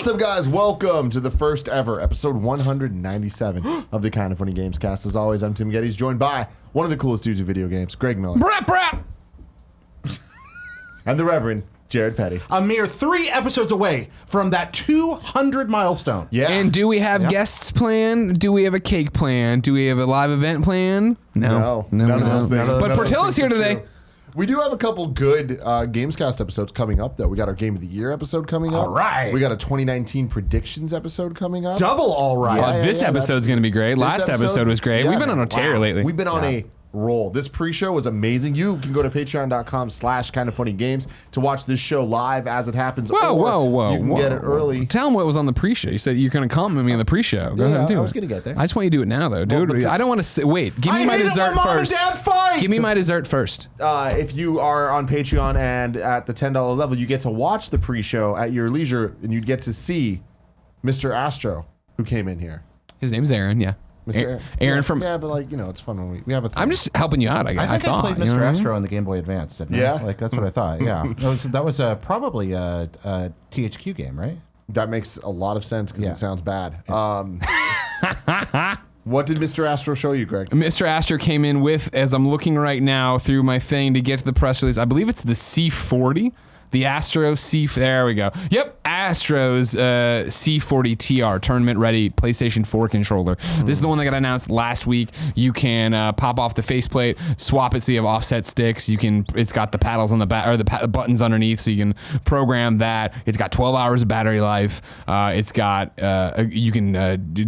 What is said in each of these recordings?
up, guys? Welcome to the first ever episode 197 of the Kind of Funny Gamescast. As always, I'm Tim Gettys, joined by one of the coolest dudes in video games, Greg Miller. Brap, brap. And the Reverend Jared Petty. A mere 3 episodes away from that 200 milestone. Yeah. And do we have guests planned? Do we have a cake planned? Do we have a live event planned? No, we none of don't. those things. But Portilla's here today. True. We do have a couple good Gamescast episodes coming up, though. We got our Game of the Year episode coming up. All right. We got a 2019 predictions episode coming up. Double all right. Yeah, This episode's going to be great. Last episode was great. Yeah, We've been on a tear lately. We've been on a roll. This pre-show was amazing. You can go to patreon.com/kindoffunnygames to watch this show live as it happens. Whoa. You can get it early. Tell them what was on the pre-show. You said you're going to compliment me on the pre-show. Go ahead and do it. I was going to get there. I just want you to do it now, though, dude. Well, I don't want to wait. Give me my dessert first. Give me my dessert first. If you are on Patreon and at the $10 level, you get to watch the pre-show at your leisure, and you get to see Mr. Astro, who came in here. His name's Aaron, yeah. Mr. Aaron from... Yeah, but like, you know, it's fun when we have a thing. I'm just helping you out, I I thought. played Mr. Astro on the Game Boy Advance, didn't I? Yeah. Like, that's what I thought, yeah. That was probably a THQ game, right? That makes a lot of sense because Yeah. it sounds bad. What did Mr. Astro show you, Greg? Mr. Astro came in with, as I'm looking right now through my thing to get to the press release, I believe it's the C40. The Astro there we go. Yep, Astro's C40 TR tournament ready PlayStation 4 controller. This is the one that got announced last week. You can pop off the faceplate, swap it so you have offset sticks. It's got the paddles on the back or the buttons underneath, so you can program that. It's got 12 hours of battery life. It's got you can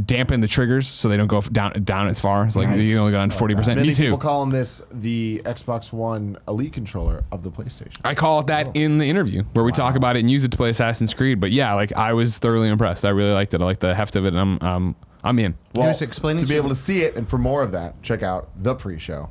dampen the triggers so they don't go down as far. It's like you only go down 40%. Many Me too. people calling this the Xbox One Elite controller of the PlayStation. I call it that in the interview where we talk about it and use it to play Assassin's Creed. But yeah, like I was thoroughly impressed. I really liked it. I like the heft of it. And I'm in. Well, to be able to see it and for more of that, check out the pre-show.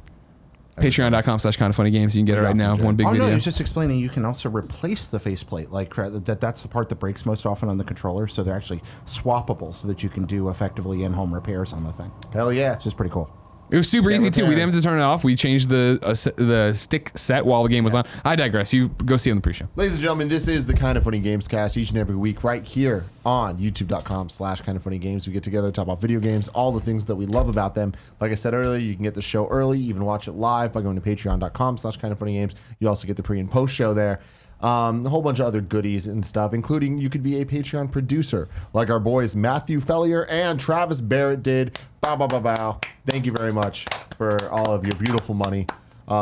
Patreon.com/kindoffunnygames. You can get it right now. One big video. No, he's just explaining you can also replace the faceplate. Like that's the part that breaks most often on the controller. So they're actually swappable so that you can do effectively in-home repairs on the thing. Hell yeah. It's just pretty cool. It was super easy too. We didn't have to turn it off. We changed the stick set while the game was on. I digress. You go see it on the pre-show. Ladies and gentlemen, this is the Kind of Funny Gamescast each and every week right here on youtube.com/kindoffunnygames. We get together, talk about video games, all the things that we love about them. Like I said earlier, you can get the show early, even watch it live by going to patreon.com/kindoffunnygames. You also get the pre and post show there. A whole bunch of other goodies and stuff, including you could be a Patreon producer like our boys Matthew Fellier and Travis Barrett did. Bow, bow, bow, bow. Thank you very much for all of your beautiful money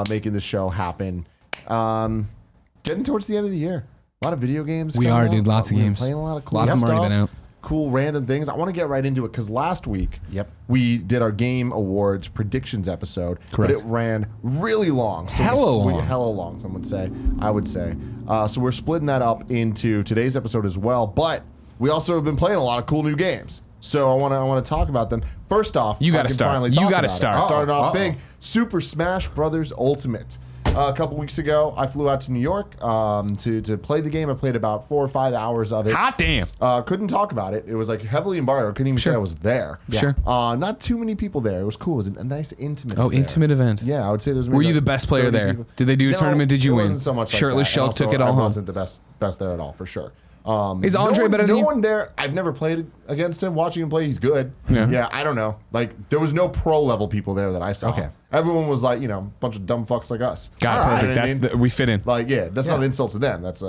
making this show happen. Getting towards the end of the year. A lot of video games. We are, dude. Lots of games. Playing a lot of cool Lots of stuff. them already been out. Cool random things. I want to get right into it because last week we did our Game Awards predictions episode. Correct. But it ran really long. So Hella long, some would say. I would say. So we're splitting that up into today's episode as well. But we also have been playing a lot of cool new games. So I want to talk about them. First off, you got to start. You got to start. Started off big. Super Smash Brothers Ultimate. A couple weeks ago, I flew out to New York to play the game. I played about 4 or 5 hours of it. Hot damn. Couldn't talk about it. It was like heavily embargoed. Couldn't even say I was there. Sure. Not too many people there. It was cool. It was a nice intimate. Intimate event. Yeah, I would say those. Were you the best player there? People. Did they do a tournament? Did you win? Wasn't so much like Shirtless that. Shulk took it all home. I wasn't the best there at all, for sure. Is Andre better than you? No one there. I've never played against him. Watching him play, he's good. Yeah. I don't know. Like, there was no pro level people there that I saw. Okay. Everyone was like, a bunch of dumb fucks like us. Got it, perfect. You know what I mean? We fit in. Like, that's not an insult to them. That's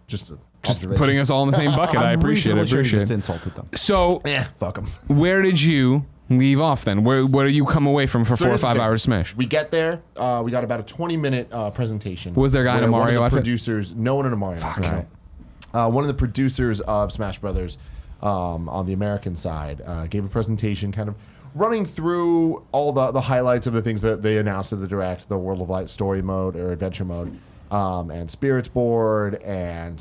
just observation. Putting us all in the same bucket. I appreciate it. Sure you just insulted them. So, fuck them. where did you leave off then? Where do you come away from for 4 or 5 hours Smash? We get there. We got about a 20-minute presentation. Was there a guy in a Mario outfit? Producers, no one in a Mario outfit. Right. One of the producers of Smash Brothers on the American side gave a presentation kind of running through all the highlights of the things that they announced at the Direct, the World of Light story mode or adventure mode, and Spirits board and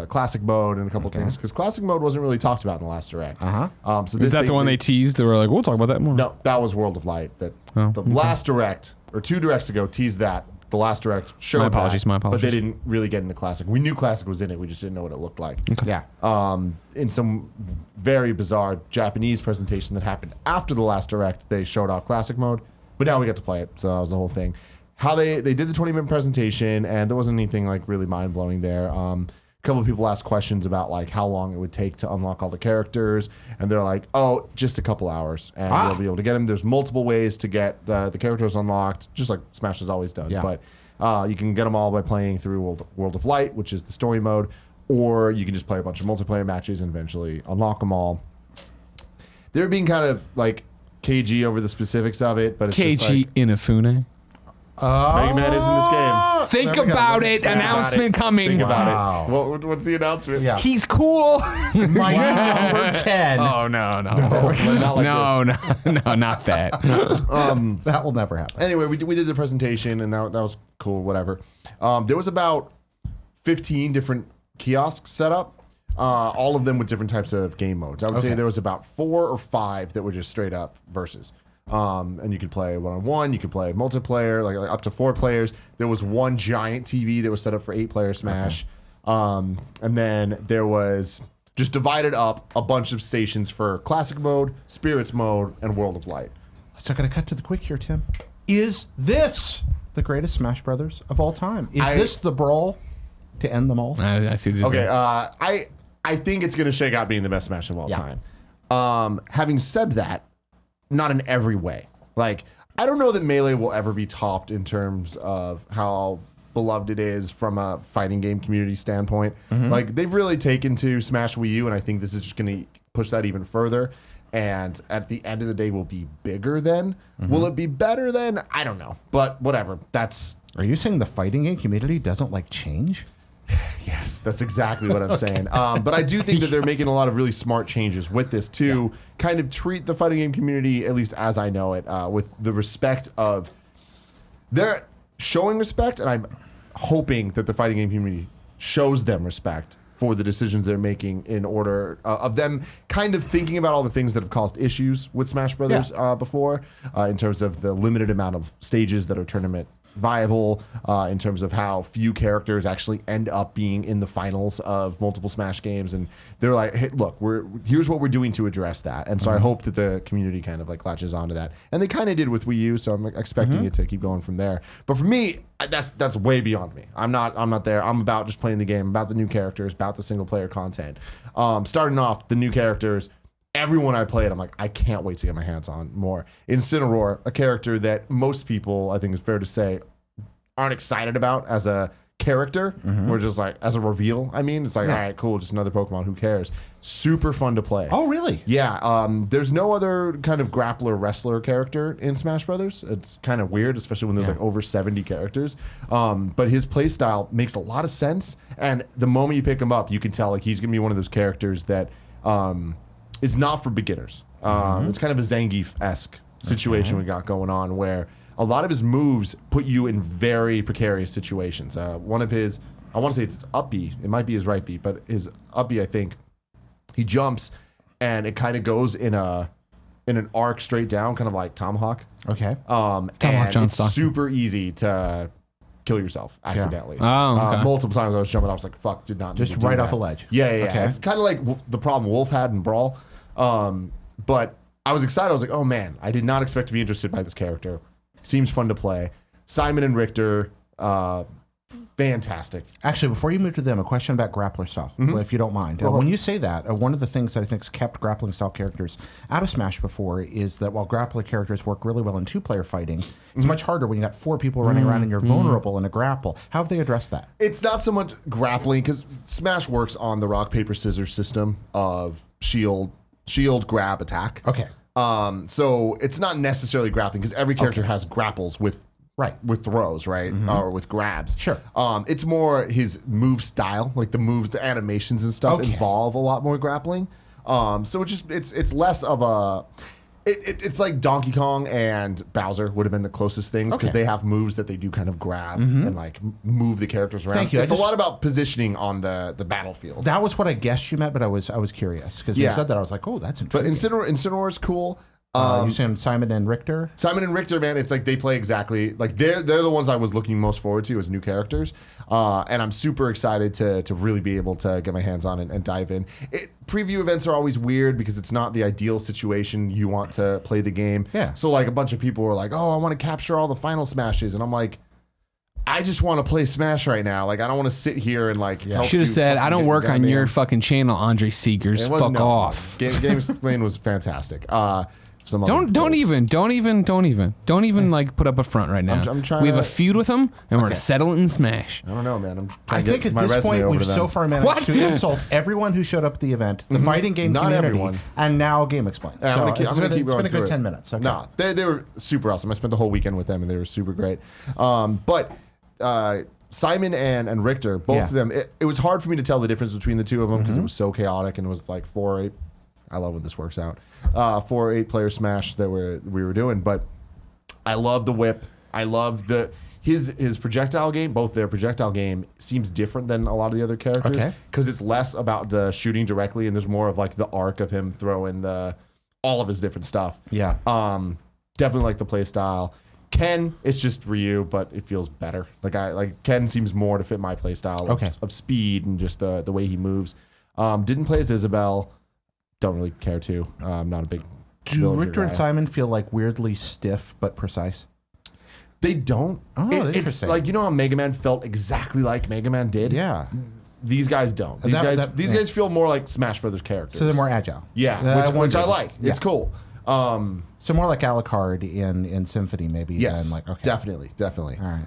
classic mode and a couple things. Because classic mode wasn't really talked about in the last Direct. So Is that the one they teased? They were like, we'll talk about that more. No, that was World of Light. Last Direct, or 2 Directs ago, teased that. The last Direct showed My apologies. but they didn't really get into Classic. We knew Classic was in it. We just didn't know what it looked like. Okay. Yeah. In some very bizarre Japanese presentation that happened after the last Direct, they showed off Classic mode, but now we got to play it. So that was the whole thing. How they did the 20-minute presentation, and there wasn't anything like really mind-blowing there. couple of people asked questions about like how long it would take to unlock all the characters, and they're like, oh, just a couple hours, and you'll be able to get them. There's multiple ways to get the characters unlocked, just like Smash has always done. Yeah. But you can get them all by playing through World of Light, which is the story mode, or you can just play a bunch of multiplayer matches and eventually unlock them all. They're being kind of like KG over the specifics of it, but it's just KG like, Inafune. Mega Man is in this game. Think about it. Announcement coming. Think about Wow. it. What's the announcement? Yeah. He's cool. My number 10. Oh no. Not like No, not that. That will never happen. Anyway, we did the presentation, and that was cool, whatever. There was about 15 different kiosks set up, all of them with different types of game modes. I would say there was about 4 or 5 that were just straight up versus. And you could play one-on-one, you could play multiplayer, like up to 4 players. There was one giant TV that was set up for 8-player Smash. And then there was just divided up a bunch of stations for Classic Mode, Spirits Mode, and World of Light. So I got to cut to the quick here, Tim. Is this the greatest Smash Brothers of all time? Is this the brawl to end them all? I see. Okay, I think it's going to shake out being the best Smash of all time. Having said that, not in every way. Like, I don't know that Melee will ever be topped in terms of how beloved it is from a fighting game community standpoint. Like, they've really taken to Smash Wii U, and I think this is just going to push that even further. And at the end of the day, will be bigger then. Will it be better then? I don't know. But whatever. Are you saying the fighting game community doesn't like change? Yes, that's exactly what I'm saying. But I do think that they're making a lot of really smart changes with this to kind of treat the fighting game community, at least as I know it, with the respect of they're showing respect, and I'm hoping that the fighting game community shows them respect for the decisions they're making in order of them kind of thinking about all the things that have caused issues with Smash Brothers before, in terms of the limited amount of stages that are tournament viable, in terms of how few characters actually end up being in the finals of multiple Smash games. And they're like, hey, look, here's what we're doing to address that. And so I hope that the community kind of like latches onto that. And they kind of did with Wii U, so I'm expecting it to keep going from there. But for me, that's way beyond me. I'm not there. I'm about just playing the game, about the new characters, about the single player content. Starting off, the new characters, everyone I played, I'm like, I can't wait to get my hands on more. Incineroar, a character that most people, I think it's fair to say, aren't excited about as a character. We're just like, as a reveal, I mean, it's like, all right, cool, just another Pokemon, who cares? Super fun to play. Oh, really? Yeah. There's no other kind of grappler wrestler character in Smash Brothers. It's kind of weird, especially when there's like over 70 characters. But his play style makes a lot of sense. And the moment you pick him up, you can tell like he's going to be one of those characters that is not for beginners. It's kind of a Zangief-esque situation we got going on, where a lot of his moves put you in very precarious situations. One of his, I want to say it's up B, it might be his right B, but his up B, I think, he jumps and it kind of goes in an arc straight down, kind of like Tomahawk. Okay. Tomahawk And John it's Stockton. super easy to kill yourself accidentally. Oh, okay. Multiple times I was jumping, I was like, fuck, did not need Just to do right that. off a ledge. Yeah. Okay. It's kind of like the problem Wolf had in Brawl. But I was excited. I was like, oh man, I did not expect to be interested by this character. Seems fun to play. Simon and Richter, fantastic. Actually, before you move to them, a question about grappler style, if you don't mind. When you say that, one of the things that I think has kept grappling style characters out of Smash before is that while grappler characters work really well in 2-player fighting, it's much harder when you got 4 people running around and you're vulnerable in a grapple. How have they addressed that? It's not so much grappling, because Smash works on the rock, paper, scissors system of shield, grab, attack. Okay. So it's not necessarily grappling, because every character has grapples with throws, right? Or with grabs. Sure. It's more his move style, like the moves, the animations and stuff involve a lot more grappling. So it's less of a. It's like Donkey Kong and Bowser would have been the closest things, because they have moves that they do kind of grab and like move the characters around. Thank you. It's a lot about positioning on the battlefield. That was what I guessed you meant, but I was curious, because when you said that, I was like, oh, that's But intriguing. Incineroar is cool. You saying Simon and Richter? Simon and Richter, man, it's like they play exactly like they're the ones I was looking most forward to as new characters, and I'm super excited to really be able to get my hands on it and dive in. Preview events are always weird because it's not the ideal situation you want to play the game. Yeah. So like a bunch of people were like, "Oh, I want to capture all the final smashes," and I'm like, I just want to play Smash right now. Like, I don't want to sit here and like. help Should have you said, fucking I don't get work on goddamn- your fucking channel, Andre Seegers. It wasn't- Fuck no, off. Gamesplane was fantastic. Some other Don't goals. even like put up a front right now. I'm trying we have to- a feud with them, and we're gonna settle it in Smash. I don't know, man. I'm trying I to think get at my this resume point over we've to them. so far managed What? to insult everyone who showed up at the event, the fighting game Not community, everyone. and now Game Explain. Yeah, I'm gonna keep it's going been a through good it. 10 minutes. Okay. No, they were super awesome. I spent the whole weekend with them, and they were super great. But Simon and Richter, both of them, it was hard for me to tell the difference between the two of them because it was so chaotic, and it was like 4-8. I love when this works out. 4-8 player Smash that we were doing, but I love the whip. I love his projectile game. Both their projectile game seems different than a lot of the other characters because it's less about the shooting directly, and there's more of like the arc of him throwing all of his different stuff. Yeah. Definitely like the play style. Ken, it's just Ryu, but it feels better. Like Ken seems more to fit my play style of speed and just the way he moves. Didn't play as Isabel. Don't really care to. I'm not a big. Do Richter and Simon feel like weirdly stiff but precise? They don't. Oh, It's interesting. like, you know how Mega Man felt exactly like Mega Man did? Yeah. These guys don't. These guys feel more like Smash Brothers characters. So they're more agile. Yeah, which I like. Yeah. It's cool. So more like Alucard in Symphony, maybe. Yes, Than like, okay. definitely. All right.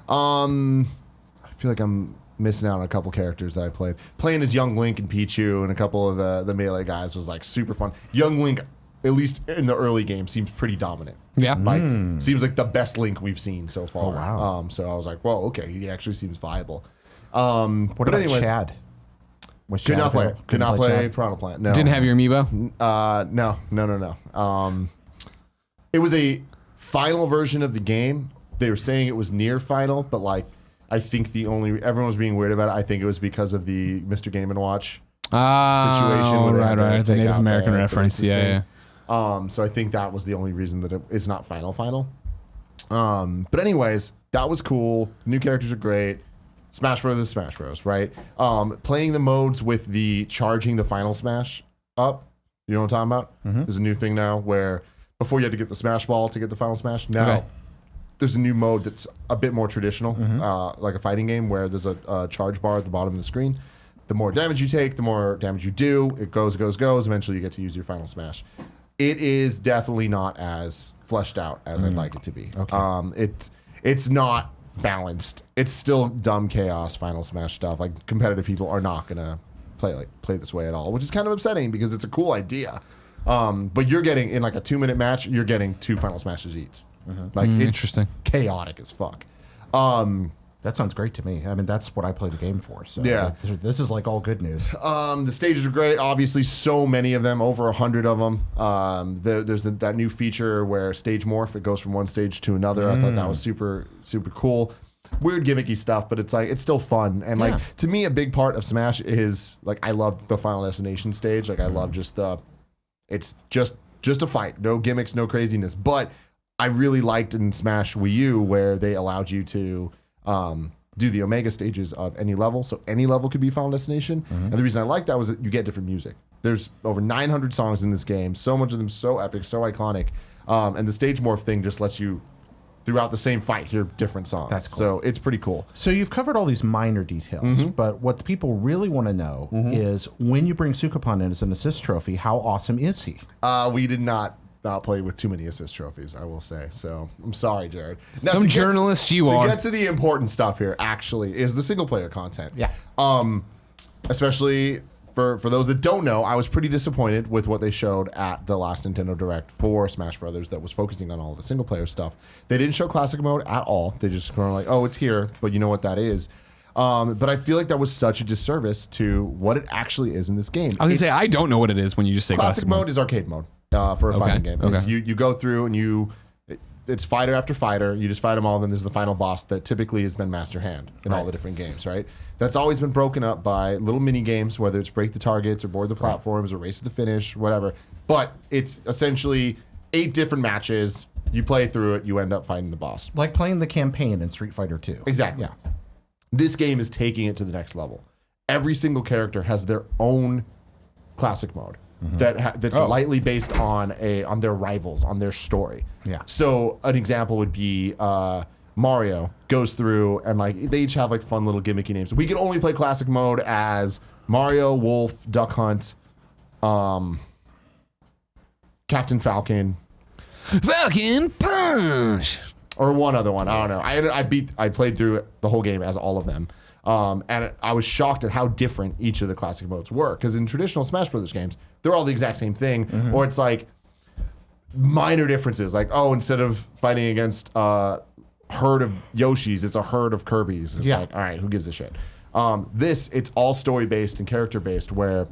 I feel like I'm missing out on a couple characters that I played. Playing as Young Link and Pichu and a couple of the Melee guys was like super fun. Young Link, at least in the early game, seems pretty dominant. Yeah. Like seems like the best Link we've seen so far. Oh, wow. So I was like, well, okay, he actually seems viable. What but about anyways, Chad? Was Could Chad not play. available? Could not play Chad? Piranha Plant. No. Didn't have your amiibo. No. It was a final version of the game. They were saying it was near final, but like I think everyone was being weird about it. I think it was because of the Mr. Game & Watch situation. Where they had to Right. The take Native out American the reference. racist Yeah. thing. So I think that was the only reason that it's not final. But anyways, that was cool. New characters are great. Smash Bros is Smash Bros, right? Playing the modes with the charging the final Smash up. You know what I'm talking about? There's a new thing now where before you had to get the Smash Ball to get the final Smash. Now there's a new mode that's a bit more traditional, like a fighting game where there's a charge bar at the bottom of the screen. The more damage you take, the more damage you do. It goes. Eventually you get to use your final Smash. It is definitely not as fleshed out as I'd like it to be. Okay. It's not balanced. It's still dumb chaos final Smash stuff. Like competitive people are not gonna play this way at all, which is kind of upsetting because it's a cool idea. But you're getting in like a 2-minute match, you're getting 2 final Smashes each. Like it's Interesting. chaotic as fuck. That sounds great to me. I mean, that's what I play the game for. So Yeah. this is like all good news. The stages are great. Obviously, so many of them, over 100 of them. There's that new feature where stage morph. It goes from one stage to another. I thought that was super, super cool. Weird gimmicky stuff, but it's like it's still fun. And like to me, a big part of Smash is like I love the Final Destination stage. Like I love it's just a fight, no gimmicks, no craziness. But I really liked in Smash Wii U where they allowed you to do the Omega stages of any level. So any level could be Final Destination. And the reason I like that was that you get different music. There's over 900 songs in this game. So much of them so epic, so iconic. And the stage morph thing just lets you, throughout the same fight, hear different songs. That's cool. So it's pretty cool. So you've covered all these minor details, but what the people really want to know is when you bring Sukapon in as an assist trophy, how awesome is he? We did not play with too many assist trophies, I will say. So I'm sorry, Jared. Now, Some journalist you are. To get to the important stuff here, actually, is the single player content. Yeah. Especially for those that don't know, I was pretty disappointed with what they showed at the last Nintendo Direct for Smash Brothers that was focusing on all the single player stuff. They didn't show classic mode at all. They just kind of like, oh, it's here, but you know what that is. But I feel like that was such a disservice to what it actually is in this game. I was gonna say I don't know what it is when you just say Classic mode is arcade mode for a fighting game. Okay. It's you go through and it's fighter after fighter. You just fight them all, and then there's the final boss that typically has been Master Hand in all the different games, right? That's always been broken up by little mini games, whether it's break the targets or board the platforms or race to the finish, whatever. But it's essentially 8 different matches. You play through it, you end up fighting the boss. Like playing the campaign in Street Fighter 2. Exactly. Yeah. This game is taking it to the next level. Every single character has their own classic mode that's lightly based on their rivals, on their story. Yeah. So an example would be Mario goes through and like they each have like fun little gimmicky names. We can only play classic mode as Mario, Wolf, Duck Hunt, Captain Falcon, Falcon Punch, or one other one. I don't know. I played through the whole game as all of them. And I was shocked at how different each of the classic modes were. Because in traditional Smash Brothers games, they're all the exact same thing. Or it's like minor differences. Like, oh, instead of fighting against a herd of Yoshis, it's a herd of Kirbys. It's like, all right, who gives a shit? It's all story-based and character-based where...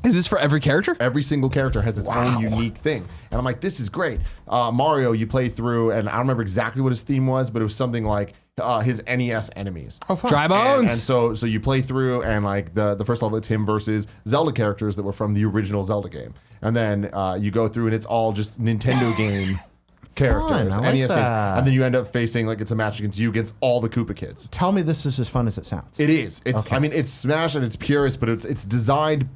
Is this for every character? Every single character has its own unique thing. And I'm like, this is great. Mario, you play through, and I don't remember exactly what his theme was, but it was something like his NES enemies. Oh, fun. Dry Bones. And so you play through, and like the first level, it's him versus Zelda characters that were from the original Zelda game. And then you go through, and it's all just Nintendo game characters, Fun, I like NES games. that. And then you end up facing, like, it's a match against you against all the Koopa kids. Tell me this is as fun as it sounds. It is. I mean, it's Smash and it's purist, but it's designed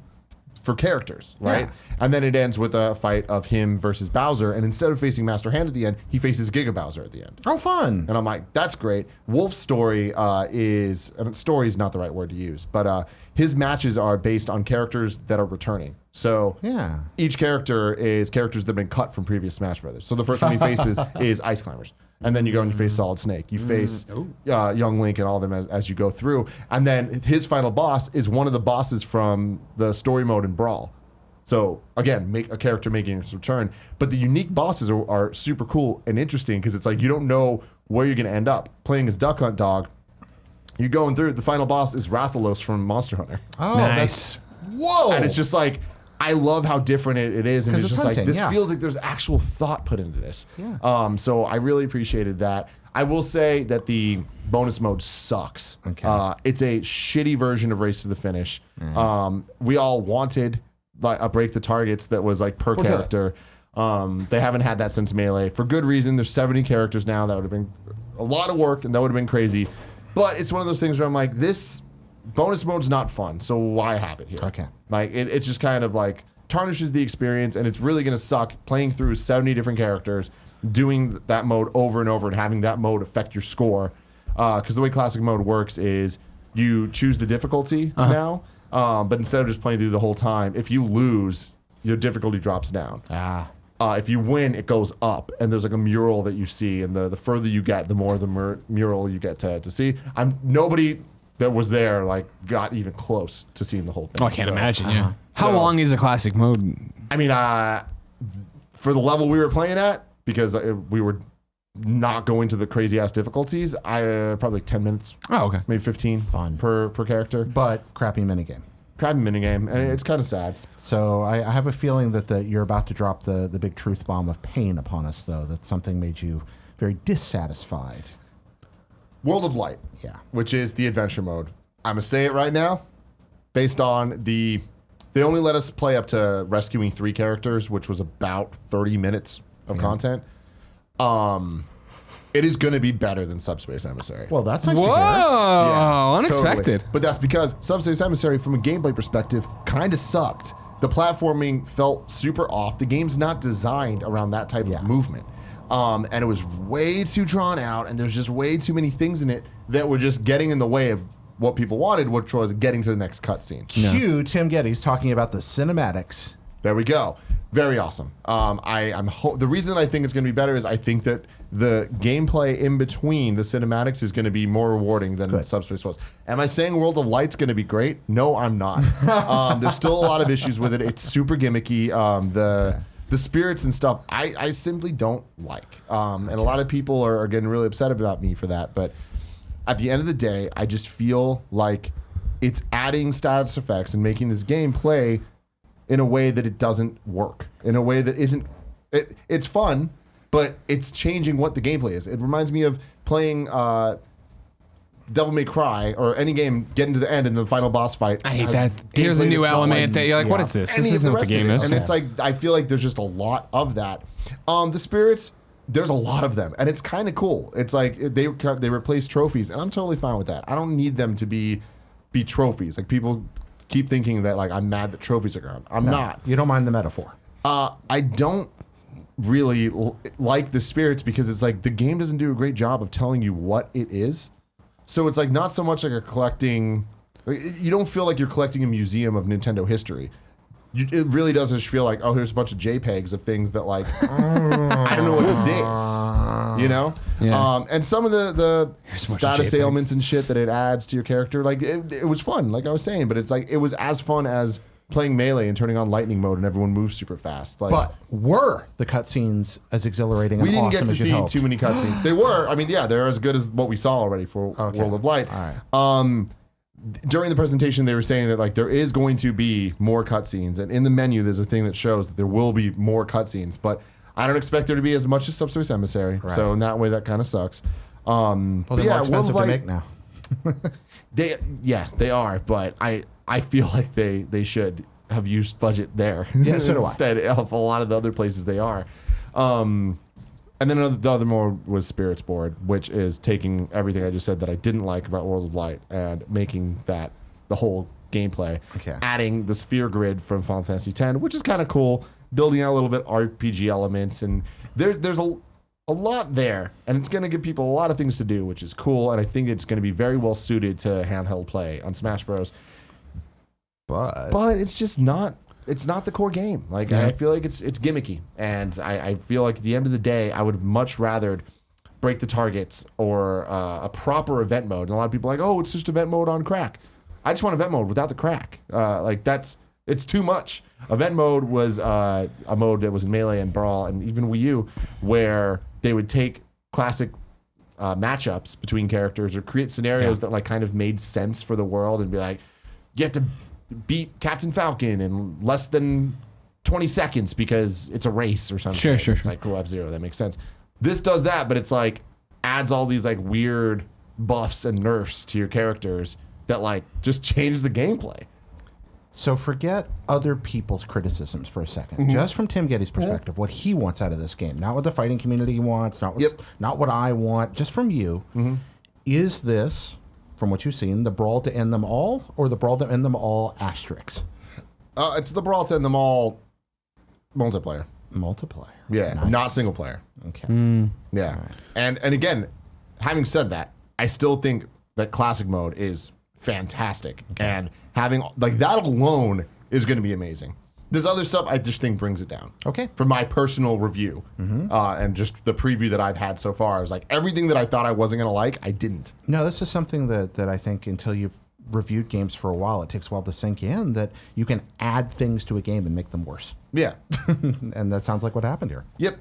for characters, right? Yeah. And then it ends with a fight of him versus Bowser, and instead of facing Master Hand at the end, he faces Giga Bowser at the end. Oh, fun. And I'm like, that's great. Wolf's story story is not the right word to use, but his matches are based on characters that are returning. So each character is characters that have been cut from previous Smash Brothers. So the first one he faces is Ice Climbers. And then you go and you face Solid Snake. You face Young Link and all of them as you go through. And then his final boss is one of the bosses from the story mode in Brawl. So again, make a character making its return. But the unique bosses are super cool and interesting because it's like you don't know where you're going to end up. Playing as Duck Hunt Dog, you're going through, the final boss is Rathalos from Monster Hunter. Oh, nice. Whoa. And it's just like, I love how different it is, and it's just hunting, like this feels like there's actual thought put into this. Yeah. So I really appreciated that. I will say that the bonus mode sucks. Okay. It's a shitty version of Race to the Finish. We all wanted like a break the targets that was like per character. They haven't had that since Melee for good reason. There's 70 characters now. That would have been a lot of work, and that would have been crazy. But it's one of those things where I'm like, this bonus mode's not fun, so why have it here? Okay. Like, it's just kind of like tarnishes the experience, and it's really going to suck playing through 70 different characters, doing that mode over and over, and having that mode affect your score. Because the way classic mode works is you choose the difficulty now, but instead of just playing through the whole time, if you lose, your difficulty drops down. If you win, it goes up, and there's like a mural that you see, and the further you get, the more the mural you get to see. Nobody that was there like got even close to seeing the whole thing. Oh, I can't imagine. Yeah. How long is a classic mode? I mean, for the level we were playing at, because we were not going to the crazy ass difficulties, probably like 10 minutes. Oh, okay. Maybe 15 Fun. per character. But crappy minigame. Crappy minigame, and it's kind of sad. So I have a feeling that you're about to drop the big truth bomb of pain upon us, though, that something made you very dissatisfied. World of Light, which is the adventure mode. I'm going to say it right now, based on they only let us play up to rescuing 3 characters, which was about 30 minutes of content. It is going to be better than Subspace Emissary. Well, that's nice to hear. Whoa, unexpected. Totally. But that's because Subspace Emissary, from a gameplay perspective, kind of sucked. The platforming felt super off. The game's not designed around that type of movement. And it was way too drawn out, and there's just way too many things in it that were just getting in the way of what people wanted, which was getting to the next cutscene. Cue Tim Gettys talking about the cinematics. There we go. Very awesome. The reason I think it's going to be better is I think that the gameplay in between the cinematics is going to be more rewarding than Subspace was. Am I saying World of Light's going to be great? No, I'm not. There's still a lot of issues with it. It's super gimmicky. The spirits and stuff, I simply don't like. And a lot of people are getting really upset about me for that. But at the end of the day, I just feel like it's adding status effects and making this game play in a way that it doesn't work. In a way that isn't... It's fun, but it's changing what the gameplay is. It reminds me of playing Devil May Cry or any game, getting to the end and the final boss fight. I hate that. Here's a new element that you're like, what is this? This isn't what the game is. And it's like, I feel like there's just a lot of that. The spirits, there's a lot of them, and it's kind of cool. It's like they replace trophies, and I'm totally fine with that. I don't need them to be trophies. Like, people keep thinking that like I'm mad that trophies are gone. I'm not. You don't mind the metaphor. I don't really like the spirits because it's like the game doesn't do a great job of telling you what it is. So it's like not so much like a collecting. You don't feel like you're collecting a museum of Nintendo history. It really doesn't feel like, oh, here's a bunch of JPEGs of things that like I don't know what this is, you know. Yeah. And some of the status ailments and shit that it adds to your character, like it was fun, like I was saying, but it's like it was as fun as playing Melee and turning on lightning mode and everyone moves super fast. Like, but were the cutscenes as exhilarating and we didn't awesome get to as see you hoped? too many cutscenes. They were, I mean, yeah, they're as good as what we saw already for World of Light. All right. During the presentation, they were saying that like there is going to be more cutscenes, and in the menu, there's a thing that shows that there will be more cutscenes. But I don't expect there to be as much as Subspace Emissary. Right. So in that way, that kind of sucks. Well, they're more expensive to make now. They are, but I feel like they should have used budget there. Yeah, so do I. Instead of a lot of the other places they are. And then the other mode was Spirits Board, which is taking everything I just said that I didn't like about World of Light and making that the whole gameplay. Okay. Adding the spear grid from Final Fantasy X, which is kind of cool. Building out a little bit RPG elements, and there's a lot there, and it's going to give people a lot of things to do, which is cool. And I think it's going to be very well suited to handheld play on Smash Bros. But it's just not. It's not the core game. Like I feel like it's gimmicky, and I feel like at the end of the day, I would much rather break the targets or a proper event mode. And a lot of people are like, oh, it's just event mode on crack. I just want event mode without the crack. It's too much. Event mode was a mode that was in Melee and Brawl and even Wii U, where they would take classic matchups between characters or create scenarios that like kind of made sense for the world and be like, you have to beat Captain Falcon in less than 20 seconds because it's a race or something. Sure. It's like cool F-Zero. That makes sense. This does that, but it's like adds all these like weird buffs and nerfs to your characters that like just change the gameplay. So forget other people's criticisms for a second. Just from Tim Gettys' perspective, what he wants out of this game, not what the fighting community wants, not what I want, just from you. Is this, from what you've seen, the Brawl to End Them All or the Brawl to End Them All asterisks? It's the Brawl to End Them All multiplayer. Multiplayer. Yeah, Nice. Not single player. Okay. Yeah. And again, having said that, I still think that classic mode is fantastic. And having like that alone is going to be amazing. There's other stuff I just think brings it down. Okay. From my personal review and just the preview that I've had so far, I was like, everything that I thought I wasn't going to like, I didn't. No, this is something that I think until you've reviewed games for a while, it takes a while to sink in that you can add things to a game and make them worse. Yeah. And that sounds like what happened here. Yep.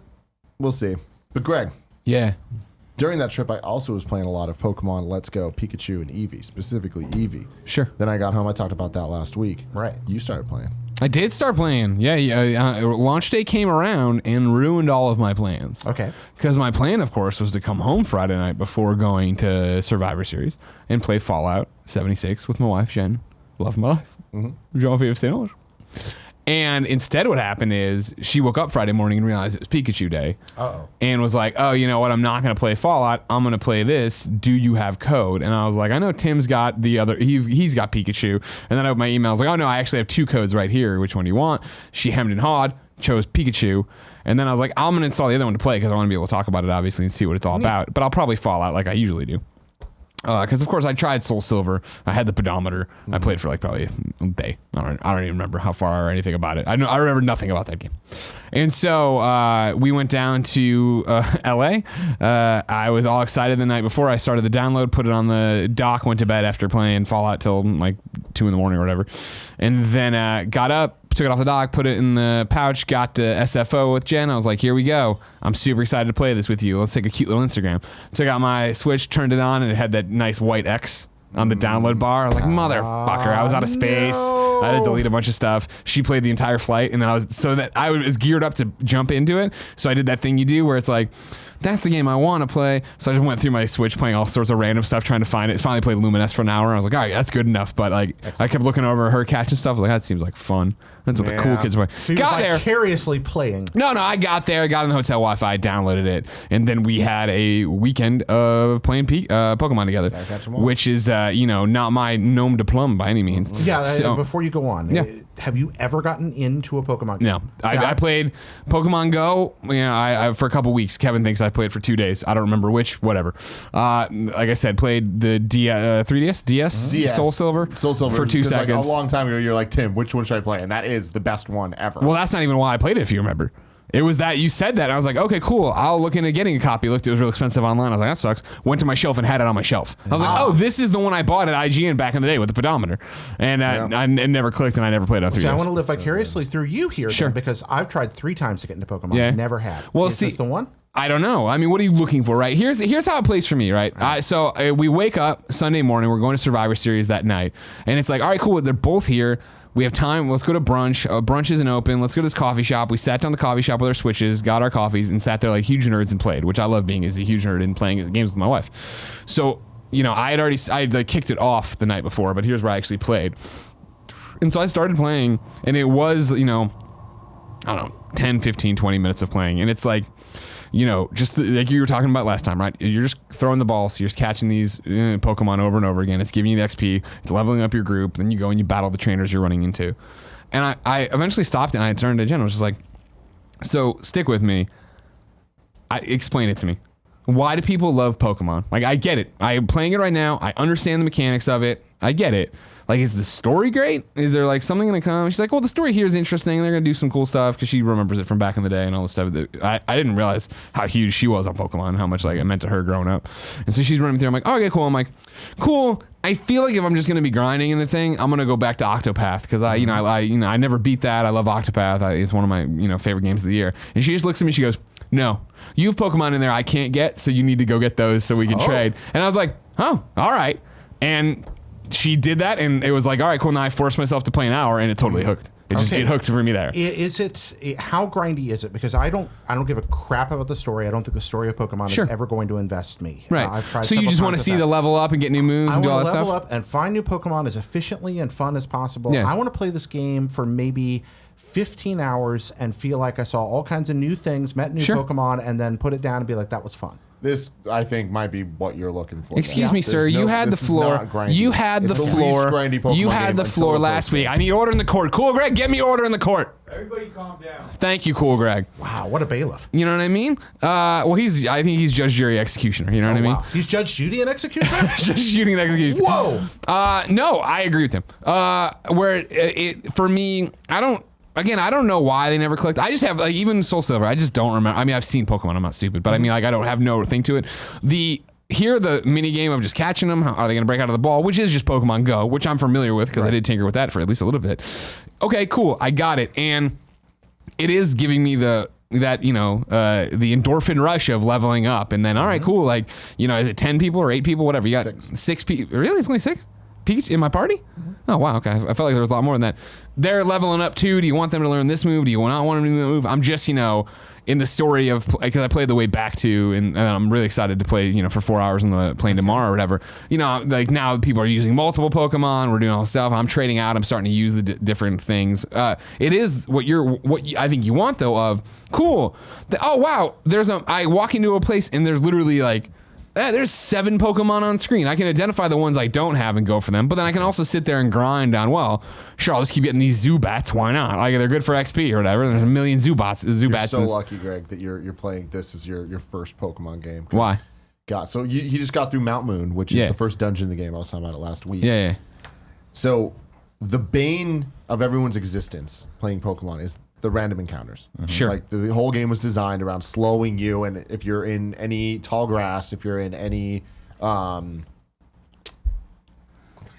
We'll see. But Greg. Yeah. During that trip, I also was playing a lot of Pokemon Let's Go, Pikachu, and Eevee, specifically Eevee. Sure. Then I got home. I talked about that last week. Right. You started playing. I did start playing. Yeah. Launch day came around and ruined all of my plans. Okay. Because my plan, of course, was to come home Friday night before going to Survivor Series and play Fallout 76 with my wife, Jen. Love my life. Jean-Philippe Saint-Ange. And instead what happened is she woke up Friday morning and realized it was Pikachu Day. Uh-oh. And was like, oh, you know what? I'm not going to play Fallout. I'm going to play this. Do you have code? And I was like, I know Tim's got the other, he's got Pikachu. And then I opened my email. I was like, oh no, I actually have 2 codes right here. Which one do you want? She hemmed and hawed, chose Pikachu. And then I was like, I'm going to install the other one to play because I want to be able to talk about it, obviously, and see what it's all about. But I'll probably Fallout like I usually do. Because of course I tried Soul Silver. I had the pedometer. I played for like probably a day. I don't even remember how far or anything about it. I remember nothing about that game. And so we went down to LA. I was all excited the night before. I started the download, put it on the dock, went to bed after playing Fallout till like 2 a.m. or whatever, and then got up. Took it off the dock, put it in the pouch, got to SFO with Jen. I was like, here we go. I'm super excited to play this with you. Let's take a cute little Instagram. Took out my Switch, turned it on, and it had that nice white X on the download bar. I was like, motherfucker, I was out of space. No. I had to delete a bunch of stuff. She played the entire flight, and then I was geared up to jump into it. So I did that thing you do where it's like, that's the game I want to play. So I just went through my Switch playing all sorts of random stuff, trying to find it. Finally played Luminous for an hour. I was like, all right, that's good enough. But like, I kept looking over her catching stuff. I was like, that seems like fun. That's what the cool kids were. So you got there. Vicariously playing. No, I got there, got in the hotel Wi-Fi, downloaded it, and then we had a weekend of playing Pokemon together, which is not my nom de plume by any means. Yeah, So, before you go on, have you ever gotten into a Pokemon game? no, I played Pokemon Go. I for a couple weeks. Kevin thinks I played for 2 days. I don't remember which. Whatever. Like I said, played the 3DS, DS, Soul Silver for 2 seconds. Like a long time ago, you're like, Tim, which one should I play? And that is the best one ever. Well, that's not even why I played it. If you remember. It was that you said that. And I was like, okay, cool. I'll look into getting a copy. Looked, it was real expensive online. I was like, that sucks. Went to my shelf and had it on my shelf. I was like, oh, this is the one I bought at IGN back in the day with the pedometer. And it never clicked and I never played it on 3DS. See, I want to live vicariously through you here, then, because I've tried 3 times to get into Pokemon. Yeah. Never have. Well, is this the one? I don't know. I mean, what are you looking for, right? Here's how it plays for me, right? We wake up Sunday morning. We're going to Survivor Series that night. And it's like, all right, cool. They're both here. We have time. Let's go to brunch. Brunch isn't open. Let's go to this coffee shop. We sat down the coffee shop with our Switches, got our coffees, and sat there like huge nerds and played, which I love being as a huge nerd and playing games with my wife. So, I had kicked it off the night before, but here's where I actually played. And so I started playing, and it was, I don't know, 10, 15, 20 minutes of playing. And it's like, just like you were talking about last time, right? You're just throwing the ball, so you're just catching these Pokemon over and over again. It's giving you the XP. It's leveling up your group. Then you go and you battle the trainers you're running into. And I eventually stopped and I turned to Jen. I was just like, so stick with me. Explain it to me. Why do people love Pokemon? Like, I get it. I'm playing it right now. I understand the mechanics of it. I get it. Like, is the story great? Is there like something going to come? She's like, well, the story here is interesting. They're going to do some cool stuff because she remembers it from back in the day and all this stuff. I didn't realize how huge she was on Pokemon and how much like it meant to her growing up. And so she's running through. I'm like, oh, okay, cool. I'm like, cool. I feel like if I'm just going to be grinding in the thing, I'm going to go back to Octopath because I never beat that. I love Octopath. It's one of my favorite games of the year. And she just looks at me. She goes, no, you have Pokemon in there I can't get, so you need to go get those so we can trade. And I was like, oh, all right. And she did that, and it was like, all right, cool. Now I forced myself to play an hour, and it totally hooked. It hooked for me there. How grindy is it? Because I don't give a crap about the story. I don't think the story of Pokemon is ever going to invest me. Right. I've tried so you just want to see the level up and get new moves and do all that stuff? I want to level up and find new Pokemon as efficiently and fun as possible. Yeah. I want to play this game for maybe 15 hours and feel like I saw all kinds of new things, met new Pokemon, and then put it down and be like, that was fun. This, I think, might be what you're looking for. Excuse me, sir. You had the floor. You had the floor. You had the floor last week. I need order in the court. Cool, Greg, get me order in the court. Everybody calm down. Thank you, Cool Greg. Wow, what a bailiff. You know what I mean? Well, I think he's judge, jury, executioner. You know what I mean? Wow. He's judge, jury, and executioner? Judge, shooting, and executioner. Whoa. No, I agree with him. For me, I don't know why they never clicked. I just have, like, even Soul Silver, I just don't remember. I mean, I've seen Pokemon, I'm not stupid, but I mean, like, I don't have no thing to it. The mini game of just catching them, how are they going to break out of the ball, which is just Pokemon Go, which I'm familiar with because I did tinker with that for at least a little bit. Okay, cool, I got it. And it is giving me the endorphin rush of leveling up. And then, all right, cool, like, is it 10 people or 8 people, whatever? You got 6 people. Really? It's only 6? Peach in my party? Oh, wow, okay. I felt like there was a lot more than that. They're leveling up too. Do you want them to learn this move? Do you not want them to move? I'm just, in the story of, because I played the way back to, and I'm really excited to play, for 4 hours on the plane tomorrow or whatever. Like now people are using multiple Pokemon. We're doing all this stuff. I'm trading out. I'm starting to use the different things. It is what I think you want though of, cool. Oh, wow. I walk into a place and there's literally like, there's 7 Pokemon on screen. I can identify the ones I don't have and go for them, but then I can also sit there and grind on, well, sure, I'll just keep getting these Zubats. Why not? Like, they're good for XP or whatever. There's a million Zubats. You're so lucky, Greg, that you're playing this as your first Pokemon game. Why? So he just got through Mount Moon, which is the first dungeon in the game. I was talking about it last week. Yeah. So the bane of everyone's existence playing Pokemon is the random encounters. Sure. Like the whole game was designed around slowing you, and if you're in any tall grass, if you're in any I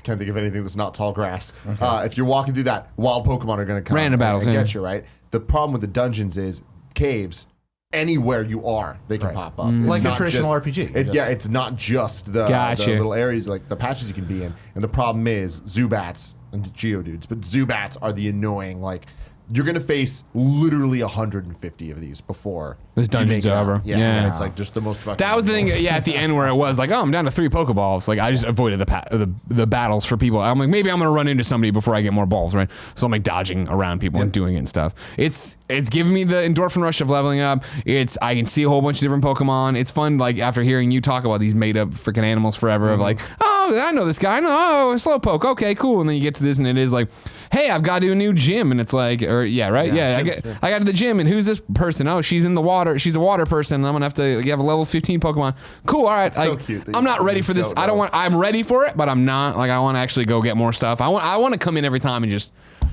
can't think of anything that's not tall grass. If you're walking through that, wild Pokemon are going to come random battles and get you, right? The problem with the dungeons is caves. Anywhere you are, they can pop up. Like a traditional RPG. It's not just the little areas, like the patches you can be in. And the problem is Zubats and Geodudes, but Zubats are the annoying, like, you're going to face literally 150 of these before this dungeon's over. Yeah. And it's like just the most fucking... That was the thing, at the end where it was like, oh, I'm down to 3 Pokeballs. Like, I just avoided the battles for people. I'm like, maybe I'm going to run into somebody before I get more balls, right? So I'm like dodging around people and doing it and stuff. It's giving me the endorphin rush of leveling up. I can see a whole bunch of different Pokemon. It's fun, like, after hearing you talk about these made up freaking animals forever of like, oh, oh, I know this guy. Oh, Slowpoke. Okay, cool. And then you get to this, and it is like, hey, I've got to do a new gym, and it's like, or yeah, right, yeah. I got to the gym, and who's this person? Oh, she's in the water. She's a water person. And I'm gonna have to have a level 15 Pokemon. Cool. All right. So cute. I'm not ready for this. I'm ready for it, but I'm not. Like, I want to actually go get more stuff. I want to come in every time and just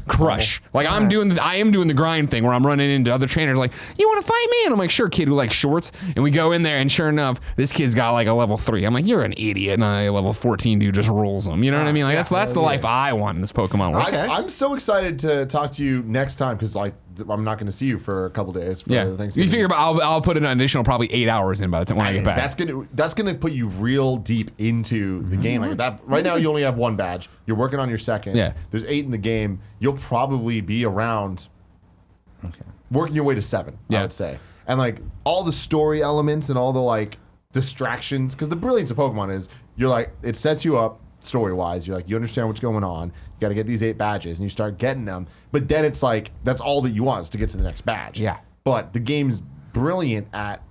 crush. Like I am doing the grind thing where I'm running into other trainers like, you want to fight me? And I'm like, sure, kid, who likes shorts. And we go in there, and sure enough, this kid's got like a level 3. I'm like, you're an idiot. And a level 14 dude just rules them. You know what I mean? Like that's the life I want in this Pokemon world. I'm so excited to talk to you next time because like I'm not going to see you for a couple days for the Thanksgiving. You figure I'll put an additional probably 8 hours in by the time when I get back. That's gonna put you real deep into the game like that. Right now you only have 1 badge. You're working on your second. Yeah. There's 8 in the game. You'll probably be around working your way to 7, I would say. And like all the story elements and all the like distractions, because the brilliance of Pokemon is you're like, it sets you up story-wise. You're like, you understand what's going on. You got to get these 8 badges, and you start getting them. But then it's like, that's all that you want is to get to the next badge. Yeah. But the game's brilliant at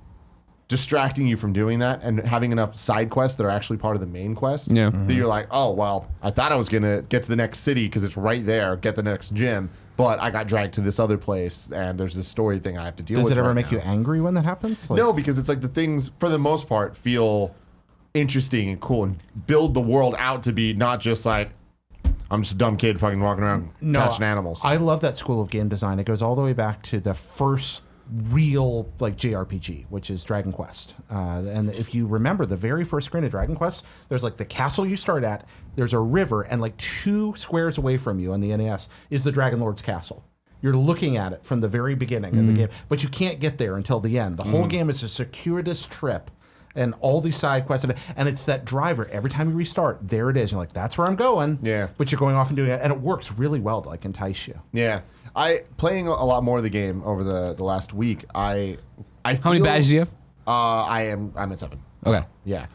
distracting you from doing that and having enough side quests that are actually part of the main quest. Yeah. That you're like, oh, well, I thought I was going to get to the next city because it's right there, get the next gym, but I got dragged to this other place, and there's this story thing I have to deal with. Does it ever right make now. you angry when that happens? Like, No, because it's like the things, for the most part, feel interesting and cool and build the world out to be not just like, I'm just a dumb kid fucking walking around catching animals. I love that school of game design. It goes all the way back to the first real like JRPG, which is Dragon Quest. And if you remember the very first screen of Dragon Quest, there's like the castle you start at, there's a river, and like 2 squares away from you on the NES is the Dragon Lord's castle. You're looking at it from the very beginning of the game, but you can't get there until the end. The whole game is a circuitous trip and all these side quests. And it's that driver. Every time you restart, there it is. You're like, that's where I'm going. Yeah. But you're going off and doing it. And it works really well to like entice you. Yeah. Playing a lot more of the game over the last week, I How many badges do you have? I'm at 7. Okay. Yeah.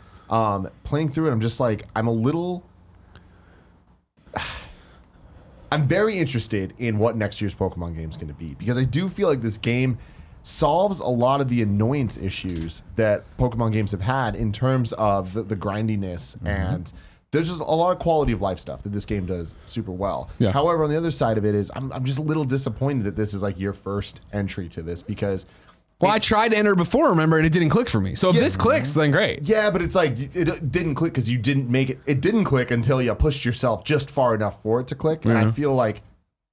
Playing through it, I'm just like, I'm very interested in what next year's Pokemon game is going to be, because I do feel like this game solves a lot of the annoyance issues that Pokemon games have had in terms of the grindiness, and there's just a lot of quality of life stuff that this game does super well. Yeah. However, on the other side of it is I'm just a little disappointed that this is like your first entry to this, because Well, I tried to enter before, remember, and it didn't click for me. So if this clicks, then great. yeah, but it's like it didn't click because you didn't make it. It didn't click until you pushed yourself just far enough for it to click, and I feel like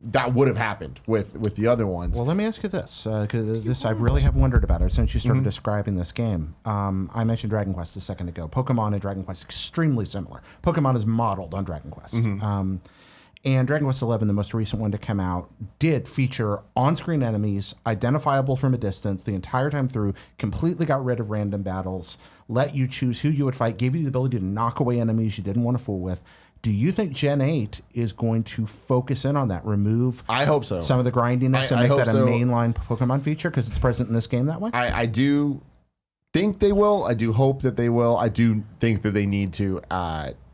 that would have happened with the other ones. Well, let me ask you this, because this I really have wondered about it since you started describing this game. I mentioned Dragon Quest a second ago. Pokemon and Dragon Quest extremely similar. Pokemon is modeled on Dragon Quest. And Dragon Quest XI, the most recent one to come out, did feature on-screen enemies, identifiable from a distance the entire time through, completely got rid of random battles, let you choose who you would fight, gave you the ability to knock away enemies you didn't want to fool with. Do you think Gen 8 is going to focus in on that, remove I hope so. some of the grindiness and I make hope that a so. mainline Pokemon feature because it's present in this game that way? I do think they will. I do hope that they will. I do think that they need to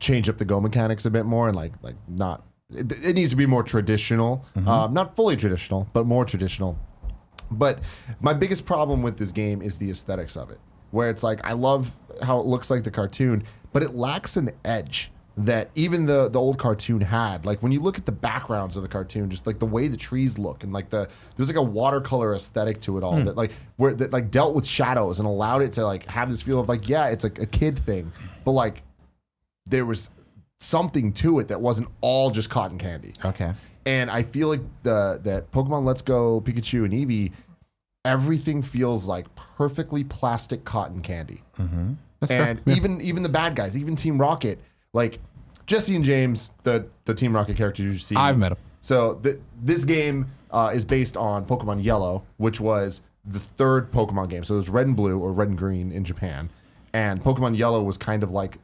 change up the Go mechanics a bit more and like not. It needs to be more traditional, not fully traditional, but more traditional. But my biggest problem with this game is the aesthetics of it, where it's like I love how it looks like the cartoon, but it lacks an edge that even the old cartoon had. Like when you look at the backgrounds of the cartoon, just like the way the trees look and like there's like a watercolor aesthetic to it all that like where that like dealt with shadows and allowed it to like have this feel of like, yeah, it's like a kid thing, but like there was something to it that wasn't all just cotton candy. Okay. And I feel like that Pokemon Let's Go Pikachu and Eevee, everything feels like perfectly plastic cotton candy. That's And fair. even the bad guys, even Team Rocket, like Jesse and James, the Team Rocket characters you see. I've met them. So this game is based on Pokemon Yellow, which was the 3rd Pokemon game. So it was Red and Blue, or Red and Green in Japan. And Pokemon Yellow was kind of like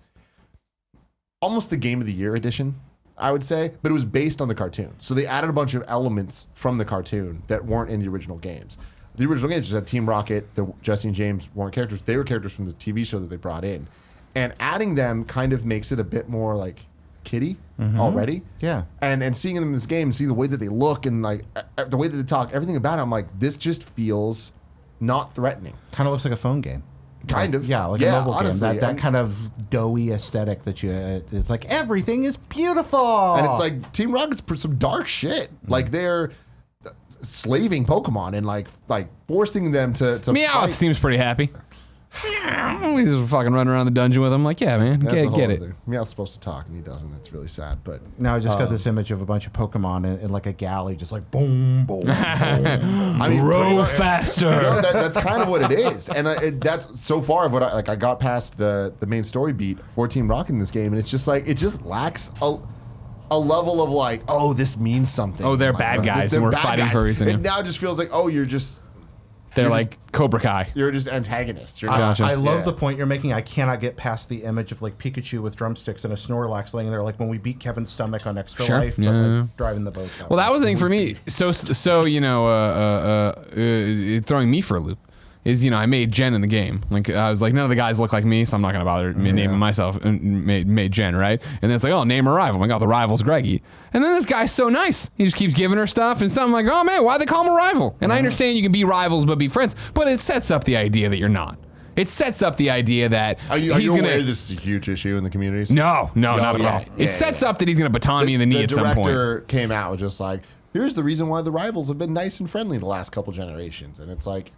almost the Game of the Year edition, I would say, but it was based on the cartoon. So they added a bunch of elements from the cartoon that weren't in the original games. The original games just had Team Rocket, Jesse and James weren't characters. They were characters from the TV show that they brought in. And adding them kind of makes it a bit more like kiddie already. Yeah. And seeing them in this game, see the way that they look and like the way that they talk, everything about it, I'm like, this just feels not threatening. Kind of looks like a phone game. Kind of. Yeah, like a mobile honestly. game. That kind of doughy aesthetic that it's like everything is beautiful. And it's like Team Rocket's some dark shit. Like they're slaving Pokemon and like forcing them to Meowth fight. seems pretty happy. He's just fucking running around the dungeon with him. Like, yeah, man, That's a whole get it. other- Meowth's supposed to talk and he doesn't. It's really sad. But now I just got this image of a bunch of Pokemon in like a galley, just like boom, boom, boom. I mean, pretty Row much- faster. No, that's kind of what it is, and that's so far of what I got past the main story beat for Team Rocket in this game, and it's just like it just lacks a level of like, oh, this means something. Oh, they're Like, bad guys, they're and we're bad fighting guys. for a reason. It now just feels like, oh, you're just They're like Cobra Kai. you're just antagonists. You're Gotcha. I love Yeah. the point you're making. I cannot get past the image of like Pikachu with drumsticks and a Snorlax laying there, like when we beat Kevin's stomach on Extra Sure. Life, but Yeah. like, driving the boat. Well, that was the thing for me. So throwing me for a loop is, I made Jen in the game. Like, I was like, none of the guys look like me, so I'm not gonna bother naming myself. And made Jen, right? And then it's like, oh, name a rival. I'm like, oh, the rival's Greggy. And then this guy's so nice. He just keeps giving her stuff and stuff. I'm like, oh man, why'd they call him a rival? And I understand you can be rivals but be friends, but it sets up the idea that you're not. It sets up the idea that Are you he's aware gonna. this is a huge issue in the communities? No, not at yeah, all. yeah, It sets up that he's gonna baton me in the knee at some point. The director came out with just like, here's the reason why the rivals have been nice and friendly the last couple generations, and it's like,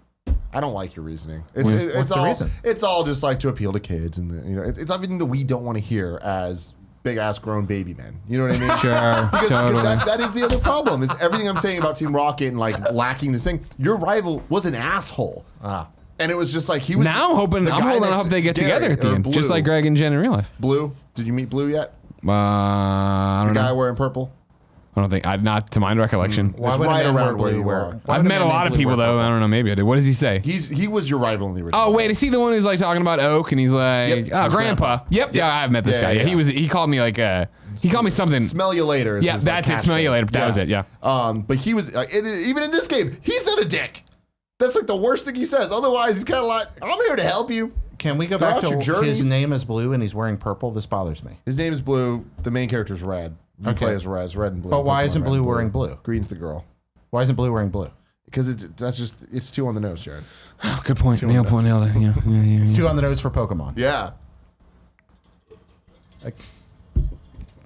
I don't like your reasoning. It's What's the all reason? It's all just like to appeal to kids, and it's everything that we don't want to hear as big ass grown baby men. You know what I mean? Sure, Because totally. that is the other problem. Is everything I'm saying about Team Rocket and like lacking this thing. Your rival was an asshole. And it was just like he was. Now I'm hoping the guy I next hope to they get Gary, together at the or end, Blue. just like Greg and Jen in real life. Blue. Did you meet Blue yet? I don't The guy know. wearing purple. I don't think. Not to my recollection. Why It's would a right man wear around where blue you wear- are. why I've would met a man lot in of blue people wear though. purple? I don't know. Maybe I did. What does he say? He was your rival in the original. Oh wait, is he the one who's like talking about Oak and he's like, Yep, oh, his Grandpa. Yep. Yeah, I've met this Yeah, guy. Yeah, yeah. he called me like he called me something. Smell you later. Is Yeah, his, that's like, it. Smell you catchphrase. later. That was it. Yeah. But he was even in this game. He's not a dick. That's like the worst thing he says. Otherwise, he's kind of like, I'm here to help you. Can we go Throw back out to your journeys. his name is Blue and he's wearing purple? This bothers me. His name is Blue. The main character's Red. You Okay. play as Red. It's Red and Blue. But why Pokemon isn't Red Blue and wearing blue? Green's the girl. Why isn't Blue wearing blue? Because it's too on the nose, Jared. Oh, good point. two Nail on point. those. Nailed it. Yeah. It's two on the nose for Pokemon. Yeah.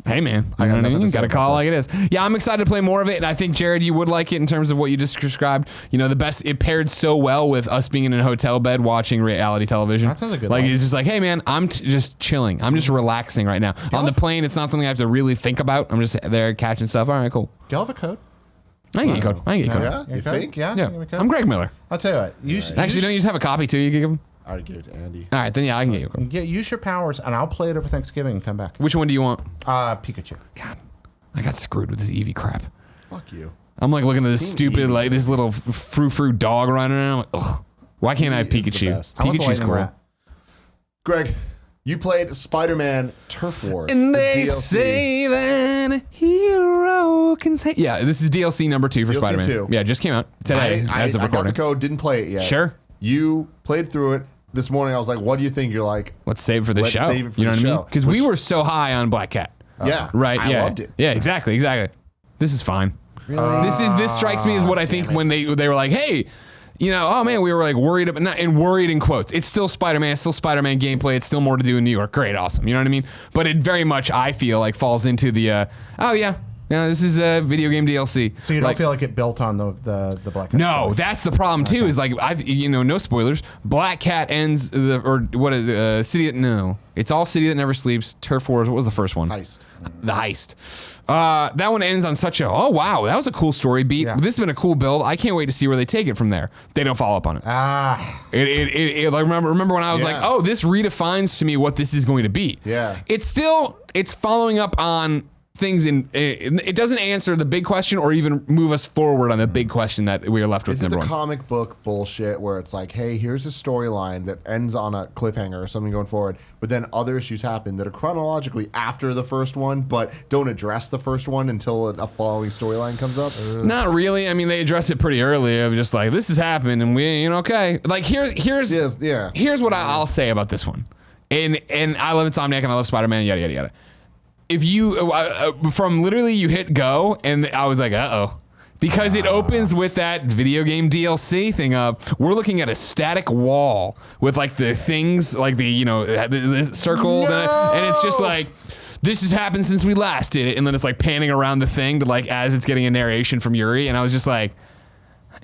Hey man, I got you know what I nothing mean? to Got say to call about it like it is. Yeah, I'm excited to play more of it, and I think Jared, you would like it in terms of what you just described. The best. It paired so well with us being in a hotel bed watching reality television. That sounds a good Like life. it's just like, hey man, I'm just chilling. I'm just relaxing right now. On the plane, it's not something I have to really think about. I'm just there catching stuff. All right, cool. Do you have a code? I can get you code. I can get you code. Yeah? Your You code? think? Yeah. Yeah, you have a code? I'm Greg Miller. I'll tell you what. You should, Actually, don't you just have a copy too? You can give them. I already gave it to Andy. All right, then yeah, I can get you a code. use your powers, and I'll play it over Thanksgiving and come back. Which one do you want? Pikachu. God, I got screwed with this Eevee crap. Fuck you. I'm like looking at this Team stupid, Eevee. like this little frou-frou dog running around. I'm like, ugh. Why can't I have Eevee is the Pikachu? best. I want the Pikachu's lightning cool. rat. Greg, you played Spider-Man Turf Wars. And the they DLC. say that a hero can say. Yeah, this is DLC number 2 for DLC Spider-Man. 2. Yeah, just came out today as of I got recording. the code, didn't play it yet. Sure. You played through it this morning. I was like, what do you think? You're like, Let's save it for the Let's show. save it for you know the what I mean? show. Because we were so high on Black Cat. yeah. Right? I yeah. loved it. Yeah, exactly. This is fine. This strikes me as what I think when they were like, hey, oh man, we were like worried about worried in quotes. It's still Spider-Man, it's still Spider-Man gameplay. It's still more to do in New York. Great, awesome. You know what I mean? But it very much, I feel like, falls into the this is a video game DLC. So you don't feel like it built on the Black Cat No, story? that's the problem too. Is like no spoilers. Black Cat ends City. No, it's all City That Never Sleeps. Turf Wars. What was the first one? Heist. The Heist. That one ends on such a wow, that was a cool story beat. Yeah. This has been a cool build. I can't wait to see where they take it from there. They don't follow up on it. Like remember when I was like, Yeah. oh, this redefines to me what this is going to be. Yeah. It's following up on things it doesn't answer the big question or even move us forward on the big question that we are left with. Is it the Number one. comic book bullshit where it's like, hey, here's a storyline that ends on a cliffhanger or something going forward, but then other issues happen that are chronologically after the first one, but don't address the first one until a following storyline comes up? Not really. I mean, they address it pretty early of just like, this has happened and we, okay. Like here's Yes, yeah. Here's what I'll say about this one. And I love Insomniac and I love Spider-Man, yada, yada, yada. If you, from literally you hit go and I was like, uh-oh. Because it opens with that video game DLC thing of we're looking at a static wall with like the things like the circle and it's just like this has happened since we last did it, and then it's like panning around the thing to like as it's getting a narration from Yuri, and I was just like,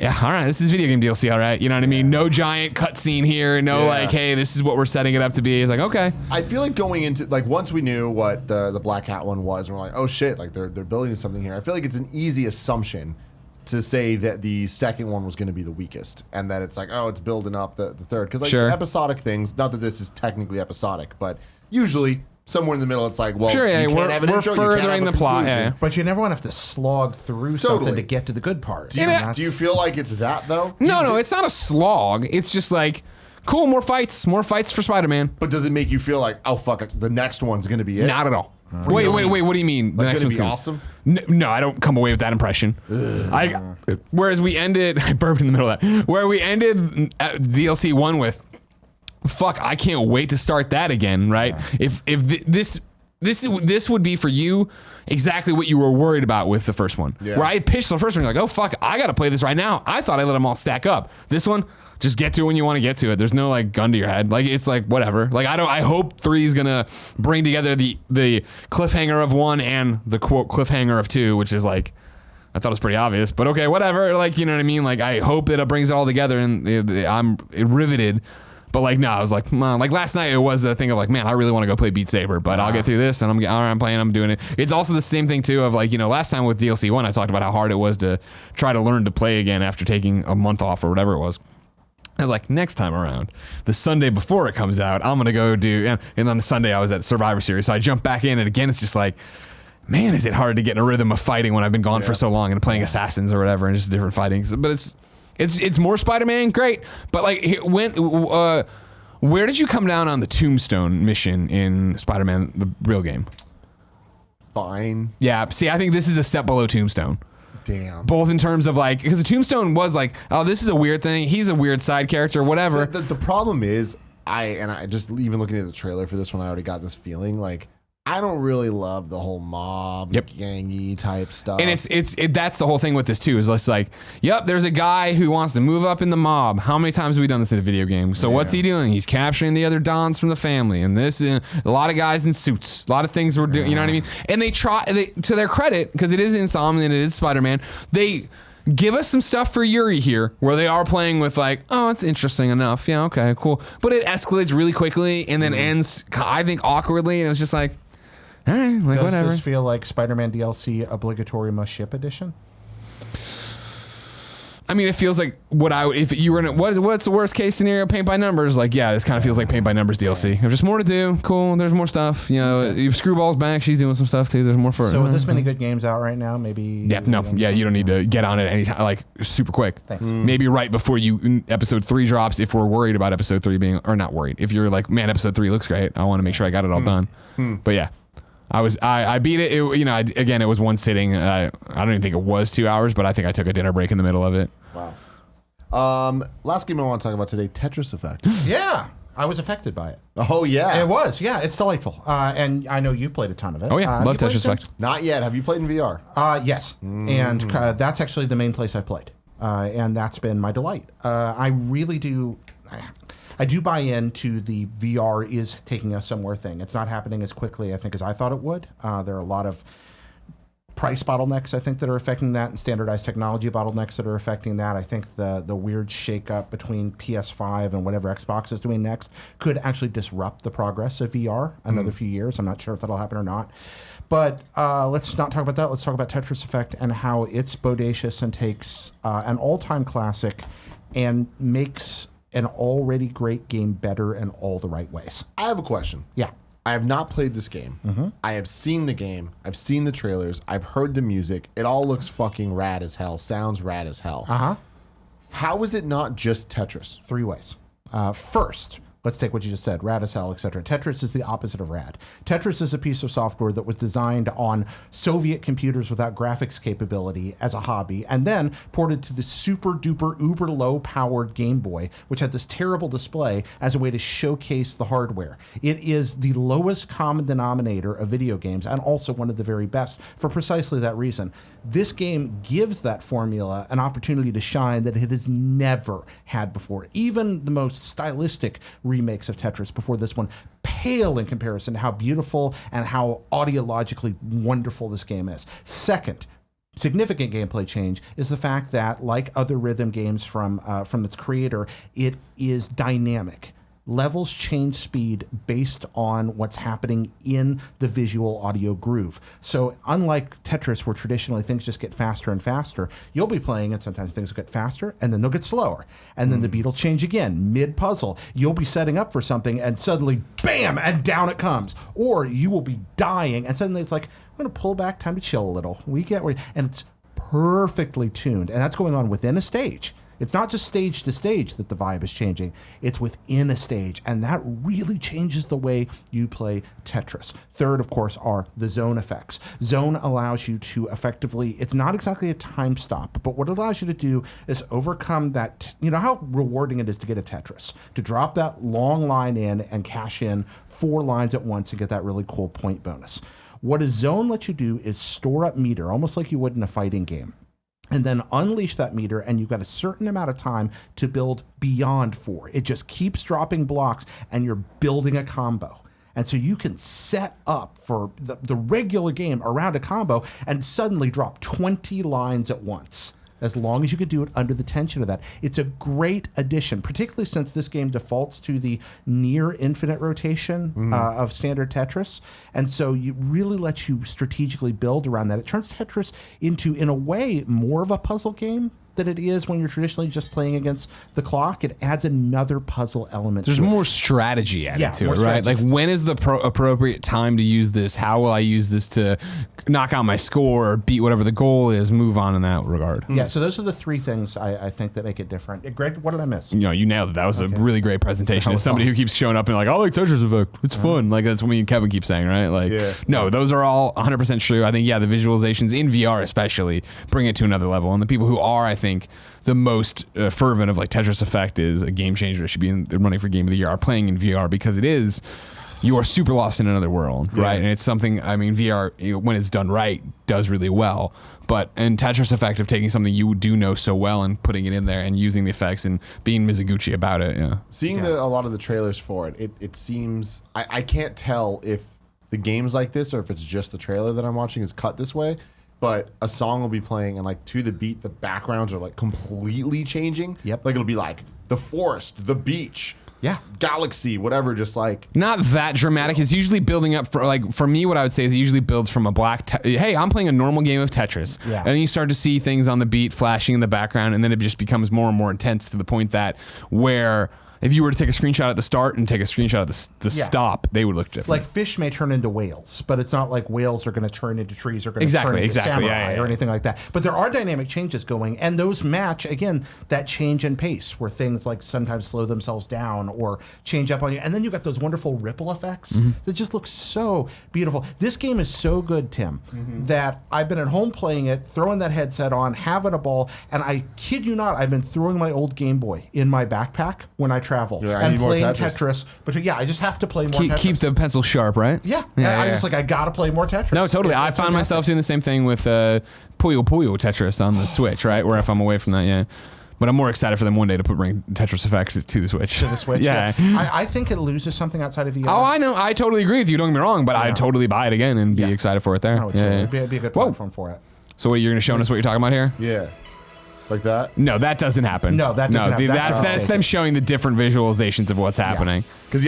yeah, all right, this is video game DLC, all right, you know what I mean? No giant cutscene here, no like, hey, this is what we're setting it up to be. It's like, okay. I feel like going into like once we knew what the Black Hat one was, and we're like, oh shit, like they're building something here. I feel like it's an easy assumption to say that the second one was going to be the weakest, and that it's like, oh, it's building up the third, because like the episodic things. Not that this is technically episodic, but usually somewhere in the middle, it's like, well, sure, yeah, you can't have an intro, furthering the plot, yeah. But you never want to have to slog through something to get to the good part. Do you feel like it's that though? No, it's not a slog. It's just like, cool, more fights for Spider-Man. But does it make you feel like, oh fuck, the next one's going to be it? Not at all. Wait, what do you mean? The next one's gonna be awesome? No, I don't come away with that impression. Whereas we ended, I burped in the middle of that, where we ended DLC 1 with, fuck, I can't wait to start that again, right? Yeah. If this would be for you exactly what you were worried about with the first one. Yeah. Where I pitched the first one, you're like, oh fuck, I gotta play this right now. I thought I let them all stack up. This one, just get to it when you want to get to it. There's no like gun to your head. Like it's like whatever. Like I hope 3 is gonna bring together the cliffhanger of 1 and the quote cliffhanger of 2, which is like, I thought it was pretty obvious, but okay, whatever. Like, you know what I mean? Like I hope it brings it all together, and I'm riveted. But like, no, I was like, man, like last night it was a thing of like, man, I really want to go play Beat Saber, but I'll get through this, and I'm playing, I'm doing it. It's also the same thing too of like, last time with DLC 1, I talked about how hard it was to try to learn to play again after taking a month off or whatever it was. I was like, next time around, the Sunday before it comes out, I'm going to go do, and on the Sunday I was at Survivor Series, so I jumped back in, and again, it's just like, man, is it hard to get in a rhythm of fighting when I've been gone for so long and playing Assassins or whatever, and just different fighting. But it's more Spider-Man, great. But like, where did you come down on the Tombstone mission in Spider-Man, the real game? Fine. Yeah, see, I think this is a step below Tombstone. Damn. Both in terms of like, because the Tombstone was like, oh, this is a weird thing. He's a weird side character, whatever. The problem is, I just even looking at the trailer for this one, I already got this feeling like, I don't really love the whole mob, gangy type stuff. And that's the whole thing with this too, is it's like, yep, there's a guy who wants to move up in the mob. How many times have we done this in a video game? So what's he doing? He's capturing the other Dons from the family, and this, a lot of guys in suits, a lot of things we're doing, you know what I mean? And they try, to their credit, because it is Insomniac and it is Spider-Man, they give us some stuff for Yuri here, where they are playing with like, oh, it's interesting enough. Yeah, okay, cool. But it escalates really quickly and then ends, I think, awkwardly, and it was just like, all right, like, Does whatever. this feel like Spider-Man DLC obligatory must ship edition? I mean, it feels like if you were in what's the worst case scenario? Paint by numbers. Like, yeah, this kind of feels like paint by numbers DLC. There's just more to do. Cool. There's more stuff. Screwball's back. She's doing some stuff too. There's more for. So with this many good games out right now, maybe. Yeah. No. Yeah. You don't need to get on it anytime. Like super quick. Thanks. Maybe right before episode 3 drops. If we're worried about episode 3 being, or not worried. If you're like, man, episode 3 looks great. I want to make sure I got it all done. But yeah. I beat it. Again, it was one sitting. I don't even think it was 2 hours, but I think I took a dinner break in the middle of it. Wow. Last game I want to talk about today, Tetris Effect. Yeah, I was affected by it. Oh yeah, it was. Yeah, it's delightful. And I know you played a ton of it. Oh yeah, love Tetris Effect. Not yet. Have you played in VR? Yes, and that's actually the main place I've played, and that's been my delight. I really do. I do buy into the VR is taking us somewhere thing. It's not happening as quickly, I think, as I thought it would. There are a lot of price bottlenecks, I think, that are affecting that, and standardized technology bottlenecks that are affecting that. I think the weird shakeup between PS5 and whatever Xbox is doing next could actually disrupt the progress of VR another few years. I'm not sure if that'll happen or not. But let's not talk about that. Let's talk about Tetris Effect and how it's bodacious and takes an all-time classic and makes an already great game better in all the right ways. I have a question. Yeah. I have not played this game. I have seen the game. I've seen the trailers. I've heard the music. It all looks fucking rad as hell. Sounds rad as hell. How is it not just Tetris? 3 ways. First, let's take what you just said, rad as hell, etc. Tetris is the opposite of rad. Tetris is a piece of software that was designed on Soviet computers without graphics capability as a hobby, and then ported to the super duper uber low powered Game Boy, which had this terrible display as a way to showcase the hardware. It is the lowest common denominator of video games, and also one of the very best for precisely that reason. This game gives that formula an opportunity to shine that it has never had before. Even the most stylistic remakes of Tetris before this one pale in comparison to how beautiful and how audiologically wonderful this game is. Second, significant gameplay change is the fact that, like other rhythm games from its creator, it is dynamic. Levels change speed based on what's happening in the visual audio groove. So unlike Tetris, where traditionally things just get faster and faster, you'll be playing and sometimes things will get faster and then they'll get slower. And then the beat will change again mid-puzzle. You'll be setting up for something and suddenly, bam, and down it comes. Or you will be dying and suddenly it's like, I'm going to pull back, time to chill a little. And it's perfectly tuned. And that's going on within a stage. It's not just stage to stage that the vibe is changing. It's within a stage, and that really changes the way you play Tetris. Third, of course, are the zone effects. Zone allows you to effectively, it's not exactly a time stop, but what it allows you to do is overcome that, you know how rewarding it is to get a Tetris, to drop that long line in and cash in 4 lines at once and get that really cool point bonus. What a zone lets you do is store up meter, almost like you would in a fighting game, and then unleash that meter, and you've got a certain amount of time to build beyond 4. It just keeps dropping blocks, and you're building a combo. And so you can set up for the regular game around a combo and suddenly drop 20 lines at once, as long as you could do it under the tension of that. It's a great addition, particularly since this game defaults to the near infinite rotation of standard Tetris. And so it really lets you strategically build around that. It turns Tetris into, in a way, more of a puzzle game than it is when you're traditionally just playing against the clock. It adds another puzzle element. There's more strategy added to it, right? Like, when is the appropriate time to use this? How will I use this to knock out my score or beat whatever the goal is? Move on in that regard. Yeah, so those are the 3 things I think that make it different. Greg, what did I miss? You know, you nailed it. That was a really great presentation. As somebody who keeps showing up and like, I like Tetris Effect. It's fun. Like, that's what me and Kevin keep saying, right? Like, no, those are all 100% true. I think, the visualizations in VR especially bring it to another level. And the people who are, I think, the most fervent of like Tetris Effect is a game changer. It should be in the running for Game of the Year. Are playing in VR because it is, you are super lost in another world, right? And it's something, I mean, VR, when it's done right, does really well. But in Tetris Effect of taking something you do know so well and putting it in there and using the effects and being Mizuguchi about it, Seeing a lot of the trailers for it seems, I can't tell if the game's like this or if it's just the trailer that I'm watching is cut this way. But a song will be playing and like to the beat, the backgrounds are like completely changing. Yep. Like it'll be like the forest, the beach, galaxy, whatever, just like. Not that dramatic. It's usually building up for me, what I would say is it usually builds from a hey, I'm playing a normal game of Tetris. Yeah. And then you start to see things on the beat flashing in the background, and then it just becomes more and more intense to the point that where if you were to take a screenshot at the start and take a screenshot at the stop, they would look different. Like fish may turn into whales, but it's not like whales are going to turn into trees or going to turn into samurai or anything like that. But there are dynamic changes going, and those match, again, that change in pace where things like sometimes slow themselves down or change up on you. And then you got those wonderful ripple effects that just look so beautiful. This game is so good, Tim, that I've been at home playing it, throwing that headset on, having a ball, and I kid you not, I've been throwing my old Game Boy in my backpack when I travel and playing Tetris. But I just have to play more Tetris. Keep the pencil sharp, right? I'm just like, I gotta play more Tetris. No, totally. I found myself doing the same thing with Puyo Puyo Tetris on the Switch, right? Where if I'm away from that, But I'm more excited for them one day to bring Tetris Effect to the Switch. To the Switch, yeah. I think it loses something outside of VR. Oh, I know. I totally agree with you. Don't get me wrong, but I'd totally buy it again and be excited for it there. No, it'd be a good platform for it. So you're going to show us what you're talking about here? Yeah. Like that? No, that doesn't happen. No, that doesn't happen. That's them showing the different visualizations of what's happening. Because,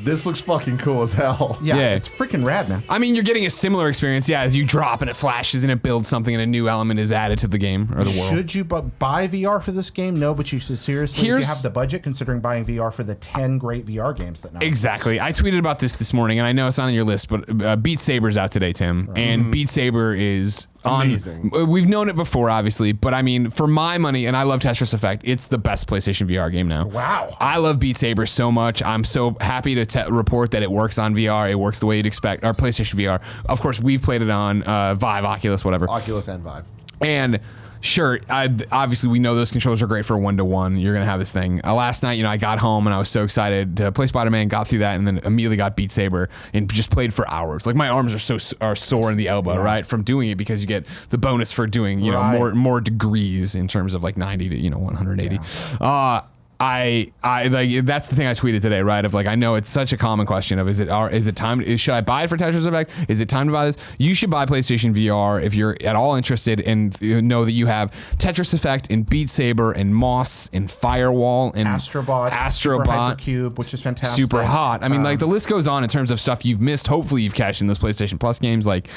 this looks fucking cool as hell. Yeah, it's freaking rad, man. I mean, you're getting a similar experience, as you drop and it flashes and it builds something and a new element is added to the game or the world. Should you buy VR for this game? No, but you should seriously, if you have the budget, considering buying VR for the 10 great VR games that now Exactly. I tweeted about this morning, and I know it's not on your list, but Beat Saber's out today, Tim. Right. And Beat Saber is Amazing. We've known it before, obviously, but I mean, for my money, and I love Tetris Effect, it's the best PlayStation VR game now. Wow. I love Beat Saber so much. I'm so happy to report that it works on VR. It works the way you'd expect. Our PlayStation VR. Of course, we've played it on Vive, Oculus, whatever. Oculus and Vive. And sure, obviously we know those controllers are great for 1-to-1. You're gonna have this thing. Last night, I got home and I was so excited to play Spider-Man. Got through that and then immediately got Beat Saber and just played for hours. Like my arms are sore in the elbow, right, from doing it because you get the bonus for doing more degrees in terms of like 90 to 180. Yeah. I like that's the thing I tweeted today, right? Of like, I know it's such a common question of is it time? Should I buy it for Tetris Effect? Is it time to buy this? You should buy PlayStation VR if you're at all interested and know that you have Tetris Effect and Beat Saber and Moss and Firewall and Astrobot, Hypercube, which is fantastic, super hot. I mean, like the list goes on in terms of stuff you've missed. Hopefully, you've cashed in those PlayStation Plus games, like.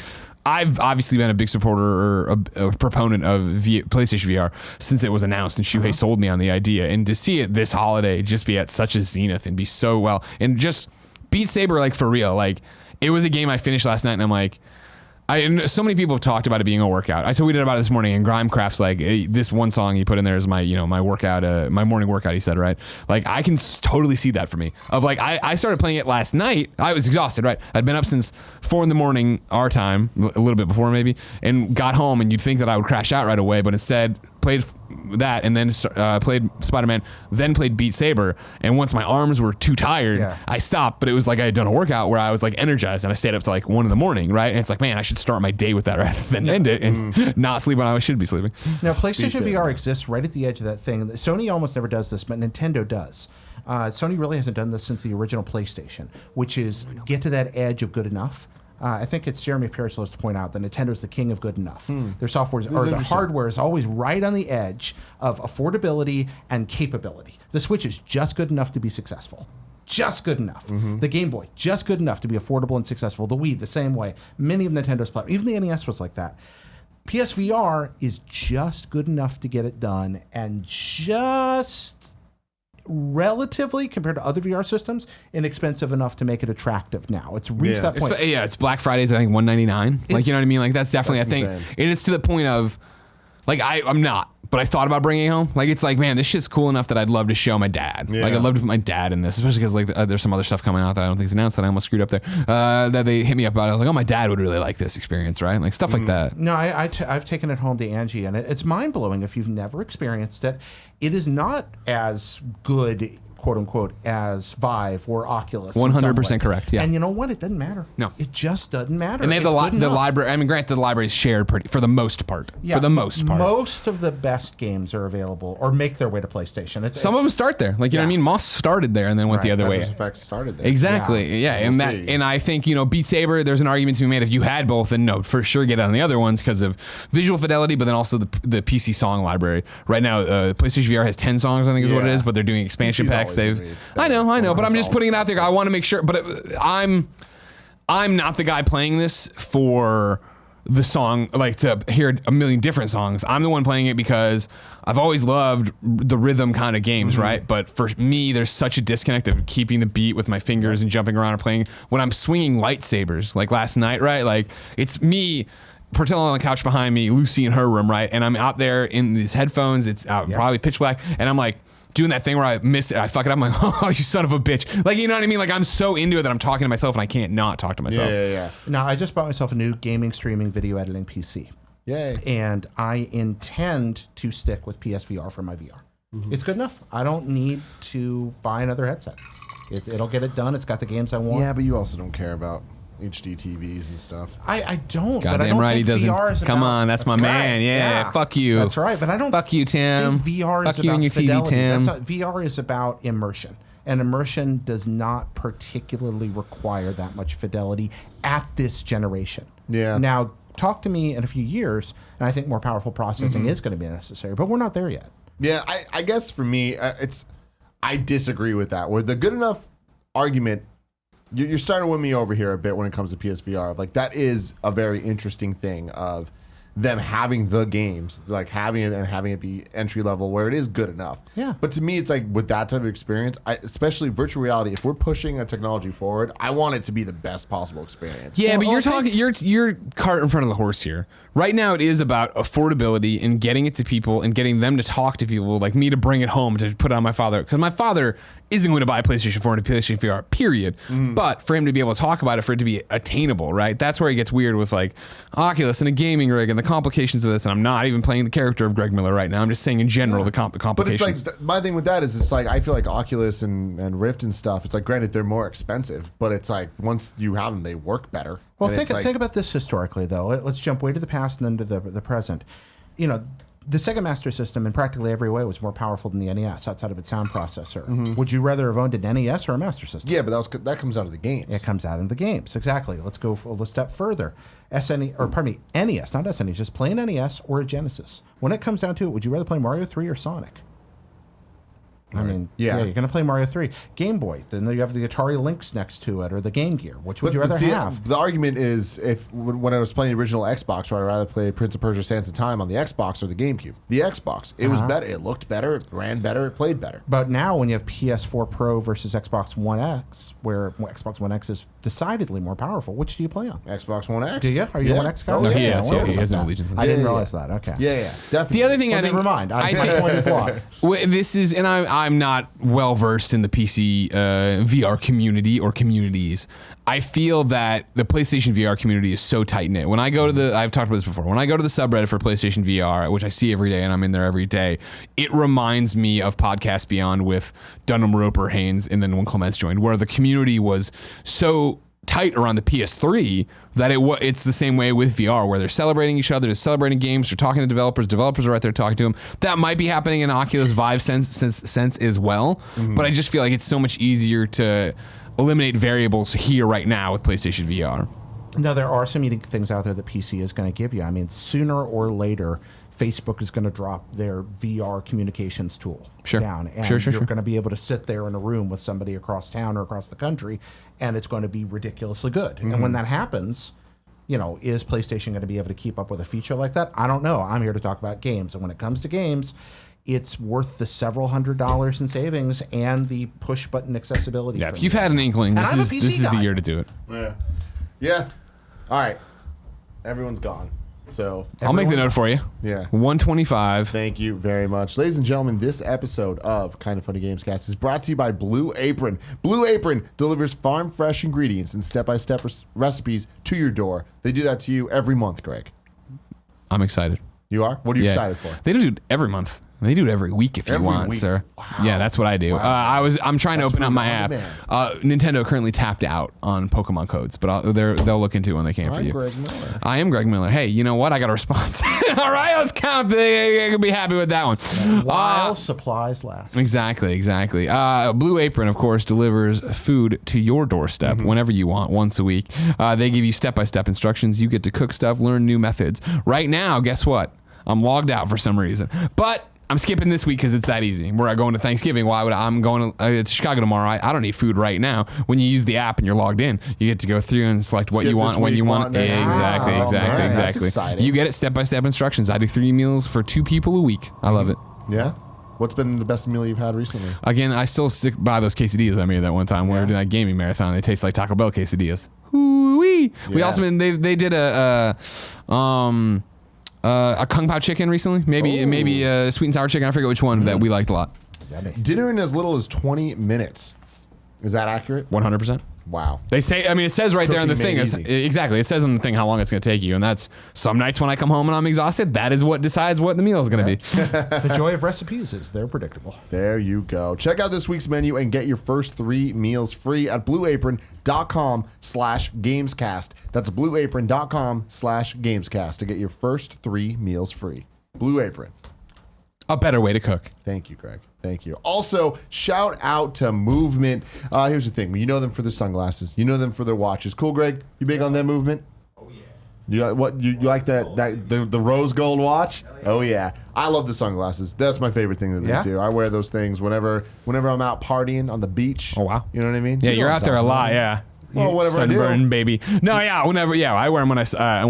I've obviously been a big supporter or a proponent of PlayStation VR since it was announced, and Shuhei sold me on the idea. And to see it this holiday just be at such a zenith and be so well, and just Beat Saber, like for real, like it was a game I finished last night, and I'm like, so many people have talked about it being a workout. I tweeted about it this morning, and Grimecraft's like, hey, this one song he put in there is my, my workout, my morning workout. He said, right, like I can totally see that for me. Of like, I started playing it last night. I was exhausted, right? I'd been up since 4 a.m. our time, a little bit before maybe, and got home, and you'd think that I would crash out right away, but instead played that and then played Spider-Man, then played Beat Saber, and once my arms were too tired, I stopped. But it was like I had done a workout where I was like energized, and I stayed up to like 1 a.m, right? And it's like, man, I should start my day with that rather than end it and not sleep when I should be sleeping. Now, PlayStation VR exists right at the edge of that thing. Sony almost never does this, but Nintendo does. Sony really hasn't done this since the original PlayStation, which is get to that edge of good enough. I think it's Jeremy Parrish loves to point out that Nintendo's the king of good enough. Their software or their hardware is always right on the edge of affordability and capability. The Switch is just good enough to be successful. Just good enough. The Game Boy, just good enough to be affordable and successful. The Wii, the same way. Many of Nintendo's platforms, even the NES was like that. PSVR is just good enough to get it done and just relatively, compared to other VR systems, inexpensive enough to make it attractive now. It's reached that point. It's Black Friday's, I think, $199. Like, you know what I mean? Like, that's definitely, I think, and it's to the point of, like, I'm not, but I thought about bringing it home. Like, it's like, man, this shit's cool enough that I'd love to show my dad. Like, I'd love to put my dad in this, especially because, like, there's some other stuff coming out that I don't think is announced that I almost screwed up there, that they hit me up about. I was like, oh, my dad would really like this experience, right? Like, stuff like that. No, I've taken it home to Angie, and it's mind-blowing if you've never experienced it. It is not as good, quote unquote, as Vive or Oculus. 100% correct. Yeah. And you know what? It doesn't matter. No, it just doesn't matter. And they have the library. I mean, granted, the library is shared for the most part. Yeah, for the most part, most of the best games are available or make their way to PlayStation. Some of them start there. Like, you know what I mean? Moss started there and then went the other way. Effect started there. Exactly. Yeah. We'll and I think, Beat Saber, there's an argument to be made if you had both, then no, for sure get on the other ones because of visual fidelity, but then also the PC song library. Right now, PlayStation VR has 10 songs, I think is what it is, but they're doing expansion packs. I know, but I'm just putting it out there. I want to make sure, but I'm not the guy playing this for the song, like to hear a million different songs. I'm the one playing it because I've always loved the rhythm kind of games, right? But for me, there's such a disconnect of keeping the beat with my fingers and jumping around and playing when I'm swinging lightsabers, like last night, right? Like it's me, Portillo on the couch behind me, Lucy in her room, right? And I'm out there in these headphones. It's probably pitch black, and I'm like doing that thing where I miss it, I fuck it up. I'm like, oh, you son of a bitch. Like, you know what I mean? Like, I'm so into it that I'm talking to myself and I can't not talk to myself. Yeah. Now, I just bought myself a new gaming, streaming, video editing PC. Yay. And I intend to stick with PSVR for my VR. It's good enough. I don't need to buy another headset. It'll get it done. It's got the games I want. Yeah, but you also don't care about HD TVs and stuff. I don't. Goddamn but I don't right, think he doesn't. VR is Come about, on, that's my man. Yeah, fuck you. That's right. But I don't. Fuck you, Tim. Think VR is fuck you about and your fidelity. TV, Tim. VR is about immersion, and immersion does not particularly require that much fidelity at this generation. Yeah. Now, talk to me in a few years, and I think more powerful processing is going to be necessary. But we're not there yet. Yeah, I guess for me, I disagree with that. Where the good enough argument. You're starting to win me over here a bit when it comes to PSVR. Like, that is a very interesting thing of them having the games, like having it and having it be entry level where it is good enough. Yeah. But to me, it's like with that type of experience, especially virtual reality, if we're pushing a technology forward, I want it to be the best possible experience. Yeah, but you're cart in front of the horse here. Right now, it is about affordability and getting it to people and getting them to talk to people like me to bring it home to put it on my father. Because my father isn't going to buy a PlayStation 4 and a PlayStation VR, period. But for him to be able to talk about it, for it to be attainable, right? That's where it gets weird with like Oculus and a gaming rig and the complications of this. And I'm not even playing the character of Greg Miller right now. I'm just saying in general the complications. But it's like, my thing with that is it's like, I feel like Oculus and Rift and stuff, it's like, granted, they're more expensive, but it's like, once you have them, they work better. Well, think about this historically, though. Let's jump way to the past and then to the present. You know, the Sega Master System in practically every way was more powerful than the NES outside of its sound processor. Would you rather have owned an NES or a Master System? Yeah, but that comes out of the games. It comes out in the games, exactly. Let's go a step further. NES, not SNES, just plain NES or a Genesis. When it comes down to it, would you rather play Mario 3 or Sonic? I mean, yeah, you're going to play Mario 3. Game Boy, then you have the Atari Lynx next to it, or the Game Gear. Which would you rather have? The argument is, when I was playing the original Xbox, I'd rather play Prince of Persia: Sands of Time on the Xbox or the GameCube. The Xbox, it was better. It looked better. It ran better. It played better. But now when you have PS4 Pro versus Xbox One X, where Xbox One X is decidedly more powerful, which do you play on? Xbox One X. Do you? Are you a One X guy? No, he has no allegiance. I didn't realize that. Okay. Yeah, definitely. The other thing I think... Never mind. I think the point is lost. This is... And I'm not well versed in the PC VR community or communities. I feel that the PlayStation VR community is so tight knit. When I go to I've talked about this before. When I go to the subreddit for PlayStation VR, which I see every day, and I'm in there every day, it reminds me of Podcast Beyond with Dunham, Roper, Haynes, and then when Clements joined, where the community was so tight around the PS3 that it's the same way with VR, where they're celebrating each other, they're celebrating games, they're talking to developers are right there talking to them. That might be happening in Oculus Vive sense as well, but I just feel like it's so much easier to eliminate variables here right now with PlayStation VR. No, there are some unique things out there that PC is going to give you. I mean, sooner or later, Facebook is going to drop their VR communications tool down. And you're going to be able to sit there in a room with somebody across town or across the country, and it's going to be ridiculously good. And when that happens, is PlayStation going to be able to keep up with a feature like that? I don't know. I'm here to talk about games. And when it comes to games, it's worth the several $100s in savings and the push button accessibility. Yeah, if you've had an inkling, this is the year to do it. Yeah. All right. Everyone's gone. So I'll make the note for you. Yeah. 125. Thank you very much. Ladies and gentlemen, this episode of Kind of Funny Gamescast is brought to you by Blue Apron. Blue Apron delivers farm fresh ingredients and step-by-step recipes to your door. They do that to you every month, Greg. I'm excited. You are? What are you excited for? They don't do it every month. They do it every week if you want, sir. Wow. Yeah, that's what I do. Wow. I'm trying to open up my app. Nintendo currently tapped out on Pokemon codes, but they'll look into it when they can for you. Greg Miller. I am Greg Miller. Hey, you know what? I got a response. All right, let's count. I can be happy with that one. While supplies last. Exactly. Blue Apron, of course, delivers food to your doorstep whenever you want, once a week. They give you step-by-step instructions. You get to cook stuff, learn new methods. Right now, guess what? I'm logged out for some reason, but I'm skipping this week because it's that easy. We're going to Thanksgiving. Why would I'm going to Chicago tomorrow? I don't need food right now. When you use the app and you're logged in, you get to go through and select what you want when you want. Exactly. You get it step-by-step instructions. I do 3 meals for 2 people a week. I love it. Yeah. What's been the best meal you've had recently? Again, I still stick by those quesadillas I made that one time. We were doing that gaming marathon. They taste like Taco Bell quesadillas. Ooh-wee. We also they did a Kung Pao chicken recently, maybe a sweet and sour chicken. I forget which one that we liked a lot. Dinner in as little as 20 minutes. Is that accurate? 100%. Wow. They say, it says right there on the thing. Exactly. It says on the thing how long it's going to take you. And that's some nights when I come home and I'm exhausted, that is what decides what the meal is going to be. The joy of recipes is they're predictable. There you go. Check out this week's menu and get your first 3 meals free at blueapron.com/gamescast. That's blueapron.com/gamescast to get your first 3 meals free. Blue Apron. A better way to cook. Thank you, Greg. Thank you. Also, shout out to Movement. Here's the thing. You know them for their sunglasses. You know them for their watches. Cool, Greg? You big on that Movement? Oh, yeah. You like the rose gold watch? Oh, yeah. I love the sunglasses. That's my favorite thing that they do. I wear those things whenever I'm out partying on the beach. Oh, wow. You know what I mean? Yeah, you're out there a lot, yeah. Well, whatever I do. Sunburn, baby. No, yeah, whenever. Yeah, I wear them when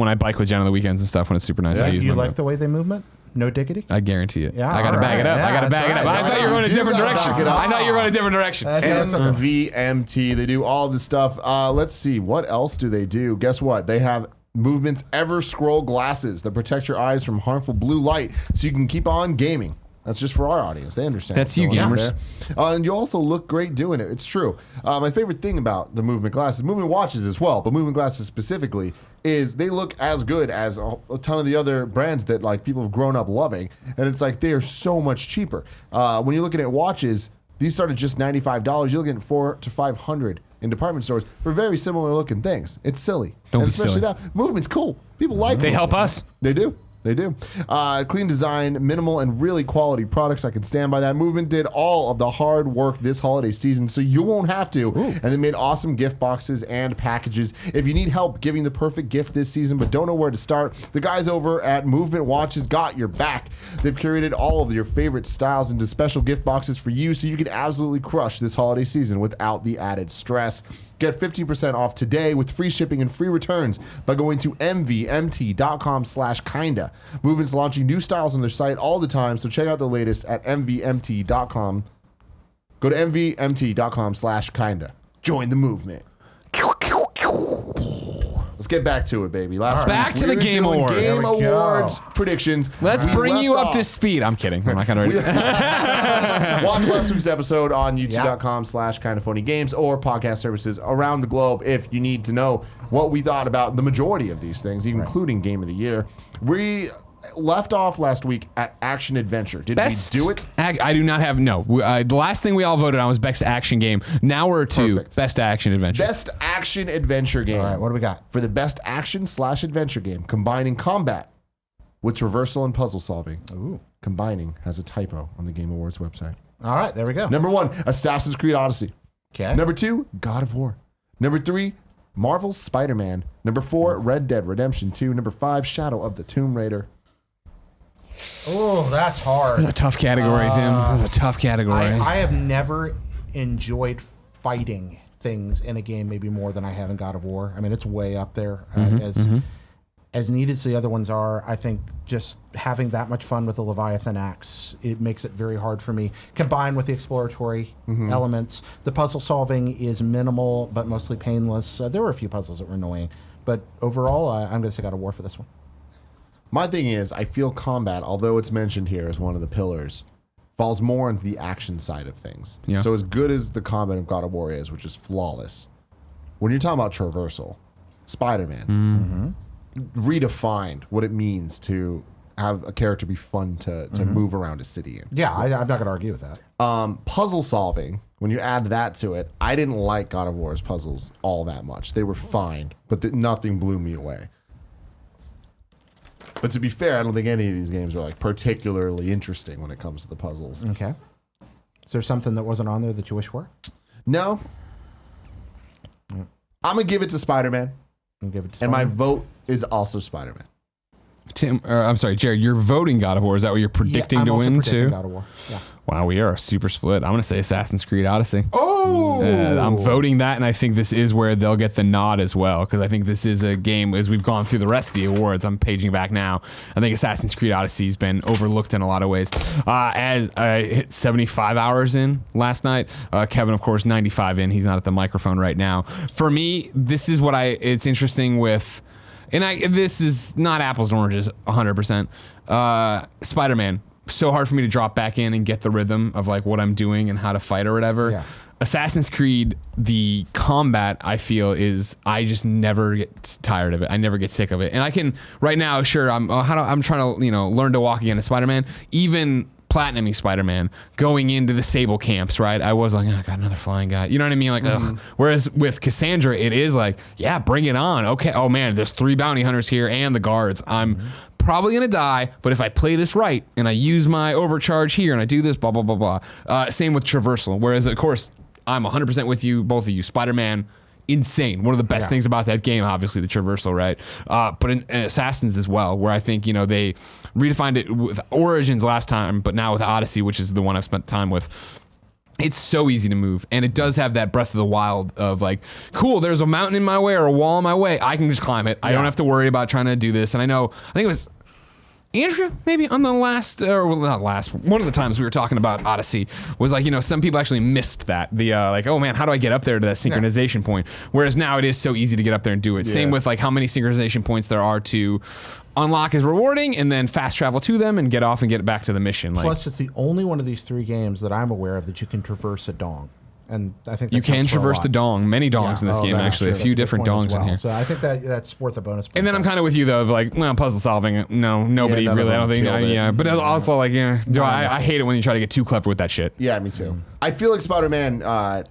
I bike with Jen on the weekends and stuff when it's super nice. Yeah, I use You them. like the way they movement? No diggity? I guarantee it. Yeah, I got to bag it up. alright. I got to Yeah, bag it that's up. I right. thought you were going a You different gotta direction. back it up. I thought you were going a different direction. MVMT. They do all this stuff. Let's see. What else do they do? Guess what? They have Movement's Ever Scroll glasses that protect your eyes from harmful blue light so you can keep on gaming. That's just for our audience. They understand. That's what's you, going on gamers. there. And you also look great doing it. It's true. My favorite thing about the Movement glasses, Movement watches as well, but Movement glasses specifically, is they look as good as a ton of the other brands that like people have grown up loving. And it's like they are so much cheaper. When you're looking at watches, these start at just $95. You're looking at $400 to $500 in department stores for very similar looking things. It's silly. Don't And be especially silly. now. Movement's cool. People like They Movement. help us. They do. They do. Clean design, minimal and really quality products. I can stand by that. Movement did all of the hard work this holiday season, so you won't have to. And they made awesome gift boxes and packages. If you need help giving the perfect gift this season but don't know where to start, the guys over at Movement Watches got your back. They've curated all of your favorite styles into special gift boxes for you so you can absolutely crush this holiday season without the added stress. Get 15% off today with free shipping and free returns by going to mvmt.com/kinda. Movement's launching new styles on their site all the time, so check out the latest at mvmt.com. Go to mvmt.com/kinda. Join the movement. Let's get back to it, baby. Back to the Game Awards. Game There we go. Awards predictions. Let's We bring you left up to off- speed. I'm kidding. I'm not going to read it. Watch last week's episode on youtube.com/kindafunnygames or podcast services around the globe if you need to know what we thought about the majority of these things, including Game of the Year. We left off last week at Action Adventure. Did we do it? I do not have, no. The last thing we all voted on was best action game. Now we're to Perfect. best action adventure. Best Action Adventure Game. All right, what do we got? For the best action/adventure game, combining combat with traversal and puzzle solving. Ooh. Combining has a typo on the Game Awards website. All right, there we go. Number 1, Assassin's Creed Odyssey. Okay. Number 2, God of War. Number 3, Marvel's Spider-Man. Number 4, Red Dead Redemption 2. Number 5, Shadow of the Tomb Raider. Oh, that's hard. That's a tough category, Tim. That's a tough category. I have never enjoyed fighting things in a game maybe more than I have in God of War. I mean, it's way up there. As neat as the other ones are, I think just having that much fun with the Leviathan axe, it makes it very hard for me. Combined with the exploratory elements, the puzzle solving is minimal but mostly painless. There were a few puzzles that were annoying, but overall, I'm going to say God of War for this one. My thing is, I feel combat, although it's mentioned here as one of the pillars, falls more into the action side of things. Yeah. So as good as the combat of God of War is, which is flawless, when you're talking about traversal, Spider-Man redefined what it means to have a character be fun to move around a city in. Yeah, I'm not going to argue with that. Puzzle solving, when you add that to it, I didn't like God of War's puzzles all that much. They were fine, but nothing blew me away. But to be fair, I don't think any of these games are like particularly interesting when it comes to the puzzles. Okay. Is there something that wasn't on there that you wish were? No. I'm going to give it to Spider-Man. And give it to And my Spider-Man? vote is also Spider-Man. Tim, I'm sorry, Jared, you're voting God of War. Is that what you're predicting I'm to also win predicting too? God of War. Yeah. Wow, we are super split. I'm going to say Assassin's Creed Odyssey. Oh! I'm voting that, and I think this is where they'll get the nod as well, because I think this is a game, as we've gone through the rest of the awards, I'm paging back now, I think Assassin's Creed Odyssey's been overlooked in a lot of ways. As I hit 75 hours in last night, Kevin, of course, 95 in. He's not at the microphone right now. For me, this is what it's interesting with, and this is not apples and oranges 100%. Spider-Man, so hard for me to drop back in and get the rhythm of like what I'm doing and how to fight or whatever. Yeah. Assassin's Creed, the combat, I feel I just never get tired of it. I never get sick of it. And I can right now, sure, I'm trying to learn to walk again as Spider-Man. Even platinuming Spider-Man, going into the Sable camps, right? I was like, I got another flying guy. You know what I mean? Like, ugh. Whereas with Cassandra, it is like, yeah, bring it on. Okay. Oh man, there's 3 bounty hunters here and the guards. I'm probably gonna die, but if I play this right and I use my overcharge here and I do this, blah blah blah blah. Same with traversal. Whereas of course, I'm 100% with you, both of you. Spider-Man, insane. One of the best things about that game, obviously, the traversal, right? But in Assassins as well, where I think, they redefined it with Origins last time, but now with Odyssey, which is the one I've spent time with. It's so easy to move, and it does have that Breath of the Wild of like, cool, there's a mountain in my way or a wall in my way. I can just climb it. I don't have to worry about trying to do this. And I think it was Andrea, maybe on the last, or well, not last, one of the times we were talking about Odyssey was like, some people actually missed that. The like, oh man, how do I get up there to that synchronization point? Whereas now it is so easy to get up there and do it. Yeah. Same with like how many synchronization points there are to unlock is rewarding, and then fast travel to them and get off and get back to the mission. Plus, it's the only one of these 3 games that I'm aware of that you can traverse a dong. And I think that you can traverse the dong. Many dongs in this game, actually. A few different dongs in here. So I think that's worth a bonus point. And then I'm kind of with you, though, of like, well, puzzle solving. No, nobody really. I don't think. But also, like, I hate it when you try to get too clever with that shit. Yeah, me too. I feel like Spider-Man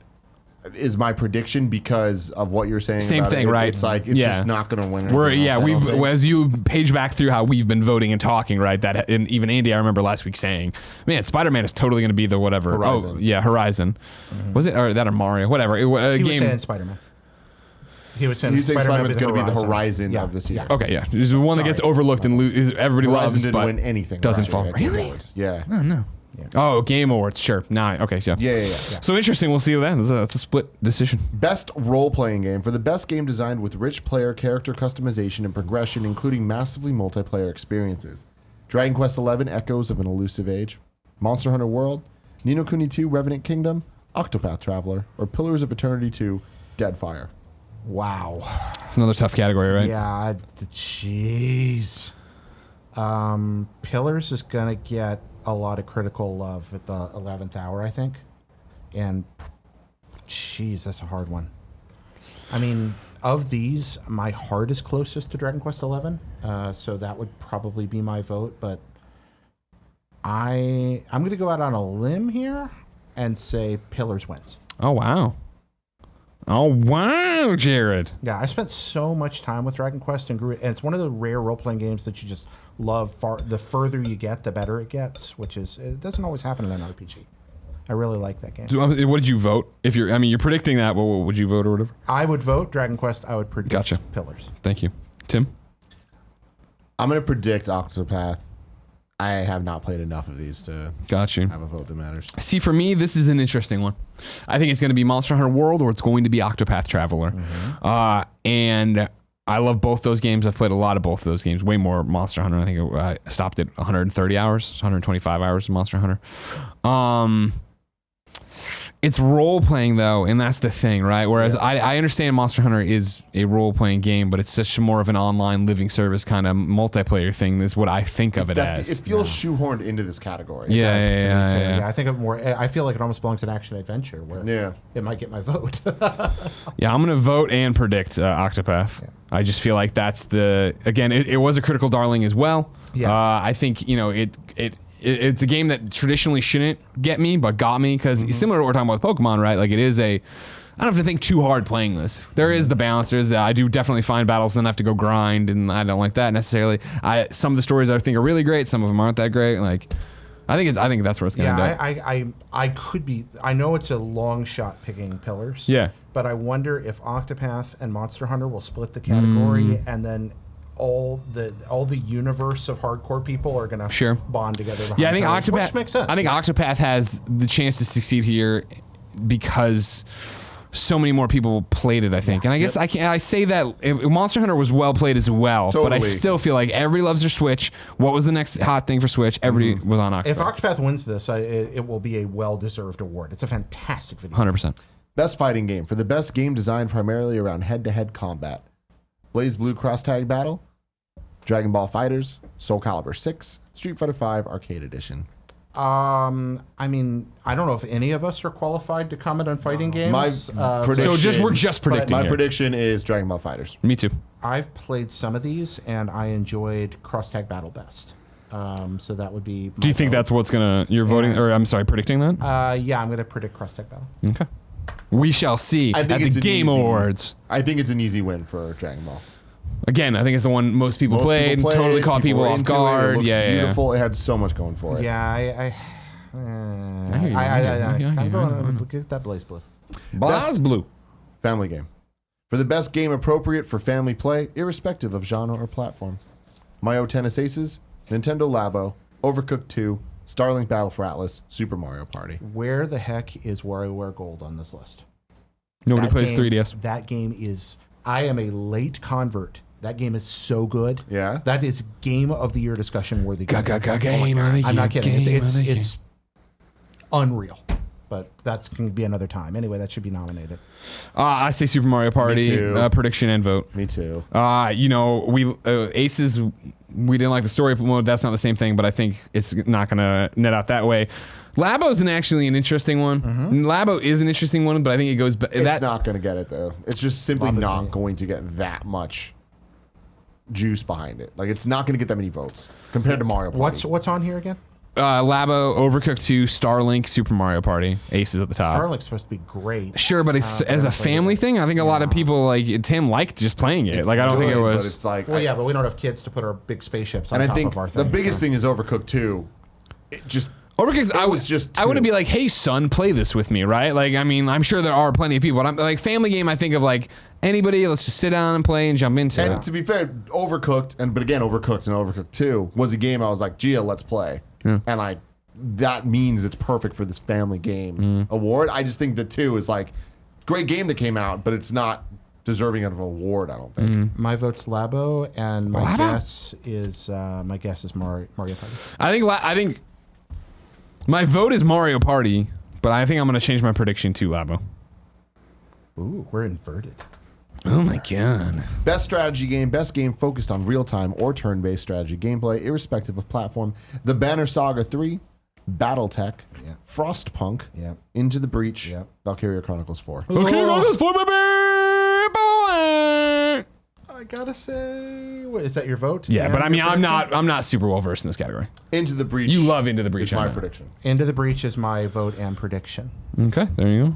is my prediction because of what you're saying. Same about thing, it. right? It's like it's just not going to win. We've as you page back through how we've been voting and talking, right? That and even Andy, I remember last week saying, "Man, Spider-Man is totally going to be the whatever." Horizon. Oh, yeah, Horizon. Was it or that or Mario? Whatever. He was saying Spider-Man. He was saying Spider-Man's going to be the Horizon of this year. Okay, yeah, it's the one that gets overlooked and everybody Horizon loves, didn't but win anything. Doesn't fall. Really? Yeah. Oh no. Yeah. Oh, Game Awards, sure. Okay, yeah. Yeah. So interesting. We'll see what that is. That's a split decision. Best role-playing game for the best game designed with rich player character customization and progression, including massively multiplayer experiences. Dragon Quest XI: Echoes of an Elusive Age, Monster Hunter World, Ni no Kuni 2: Revenant Kingdom, Octopath Traveler, or Pillars of Eternity 2: Deadfire. Wow. It's another tough category, right? Yeah. Jeez. Pillars is gonna get a lot of critical love at the 11th hour, I think. And, jeez, that's a hard one. I mean, of these, my heart is closest to Dragon Quest XI, so that would probably be my vote. But I'm going to go out on a limb here and say Pillars wins. Oh, wow. Oh, wow, Jared. Yeah, I spent so much time with Dragon Quest and it's one of the rare role-playing games that you just love. The further you get, the better it gets, it doesn't always happen in an RPG. I really like that game. So, what did you vote? You're predicting that, what would you vote or whatever? I would vote Dragon Quest. I would predict Pillars. Thank you. Tim? I'm going to predict Octopath. I have not played enough of these to have a vote that matters. See, for me, this is an interesting one. I think it's going to be Monster Hunter World or it's going to be Octopath Traveler. Mm-hmm. And I love both those games. I've played a lot of both of those games, way more Monster Hunter. I think I stopped at 130 hours, 125 hours of Monster Hunter. It's role-playing, though, and that's the thing, right? Whereas I understand Monster Hunter is a role-playing game, but it's such more of an online living service kind of multiplayer thing is what I think of it as. It feels shoehorned into this category. Yeah. I think I feel like it almost belongs to an action-adventure where it might get my vote. Yeah, I'm going to vote and predict Octopath. Yeah. I just feel like that's it was a critical darling as well. Yeah. I think, it's a game that traditionally shouldn't get me, but got me because similar to what we're talking about with Pokemon, right? Like it is I don't have to think too hard playing this. There is the balance. I do definitely find battles, then I have to go grind, and I don't like that necessarily. Some of the stories I think are really great. Some of them aren't that great. Like, I think that's where it's going to end up. I could be. I know it's a long shot picking Pillars. Yeah. But I wonder if Octopath and Monster Hunter will split the category, and then all the universe of hardcore people are gonna bond together. Yeah, I think Octopath. Which makes sense. I think Octopath has the chance to succeed here because so many more people played it. I think, and I guess I say that Monster Hunter was well played as well, but I still feel like everybody loves their Switch. What was the next hot thing for Switch? Everybody was on Octopath. If Octopath wins this, it will be a well-deserved award. It's a fantastic video. 100%. Best fighting game for the best game designed primarily around head-to-head combat. BlazBlue Cross Tag Battle, Dragon Ball FighterZ, Soul Calibur 6, Street Fighter V Arcade Edition. I mean, I don't know if any of us are qualified to comment on fighting games. My prediction, we're just predicting. My prediction is Dragon Ball FighterZ. Me too. I've played some of these, and I enjoyed Cross Tag Battle best. So that would be. Do you think that's what's you're voting, or I'm sorry, predicting that? Yeah, I'm gonna predict Cross Tag Battle. Okay. We shall see at the Game Awards. I think it's an easy win for Dragon Ball. Again, I think it's the one most people played. Totally caught people off guard. It looks beautiful. It had so much going for it. Yeah, I'm going to get that BlazBlue. BlazBlue. Family game. For the best game appropriate for family play, irrespective of genre or platform. Mayo Tennis Aces, Nintendo Labo, Overcooked 2, Starlink Battle for Atlas, Super Mario Party. Where the heck is WarioWare Gold on this list? Nobody That plays game- 3DS. That game is. I am a late convert. That game is so good. Yeah? That is game of the year discussion worthy. Game Oh of my the God. I'm year, not kidding. game of the year. It's unreal. But that's going to be another time. Anyway, that should be nominated. I say Super Mario Party. Me too. Prediction and vote. Me too. We Aces. We didn't like the story mode. That's not the same thing, but I think it's not going to net out that way. Labo's actually an interesting one. Labo is an interesting one, but I think it goes. It's not going to get it, though. It's just simply Labo's not me. going to get that much juice behind it. Like, it's not going to get that many votes compared to Mario Party. What's on here again? Labo, Overcooked 2, Starlink, Super Mario Party. Aces at the top. Starlink's supposed to be great. Sure, but it's as a haven't played family it. thing. I think a lot of people like Tim liked just playing it. It's like I don't think it good, was. But it's like, Well, yeah, but we don't have kids to put our big spaceships on and I top think of our the thing. biggest thing is Overcooked 2. It just Overcooked. I was just I wouldn't two. be like, hey son, play this with me, right? Like I mean, I'm sure there are plenty of people. But I'm like family game. I think of like anybody. Let's just sit down and play and jump into And it. to be fair, Overcooked and Overcooked 2 was a game I was like, Gia, let's play. Yeah. And that means it's perfect for this family game award. I just think the 2 is like great game that came out, but it's not deserving of an award, I don't think. My vote's Labo, and my Labo? guess is Mario Party. I think my vote is Mario Party, but I think I'm gonna change my prediction to Labo. Ooh, we're inverted. Oh my god. Best strategy game, best game focused on real-time or turn-based strategy gameplay, irrespective of platform. The Banner Saga 3, Battletech, Yeah. Frostpunk, Yeah. Into the Breach, Yeah. Valkyria Chronicles 4. Okay, Chronicles 4, baby. I gotta say, is that your vote? Yeah, And but I mean, your I'm prediction? not super well versed in this category. Into the Breach. You love Into the Breach, is my I know. prediction. Into the Breach is my vote and prediction. Okay, there you go.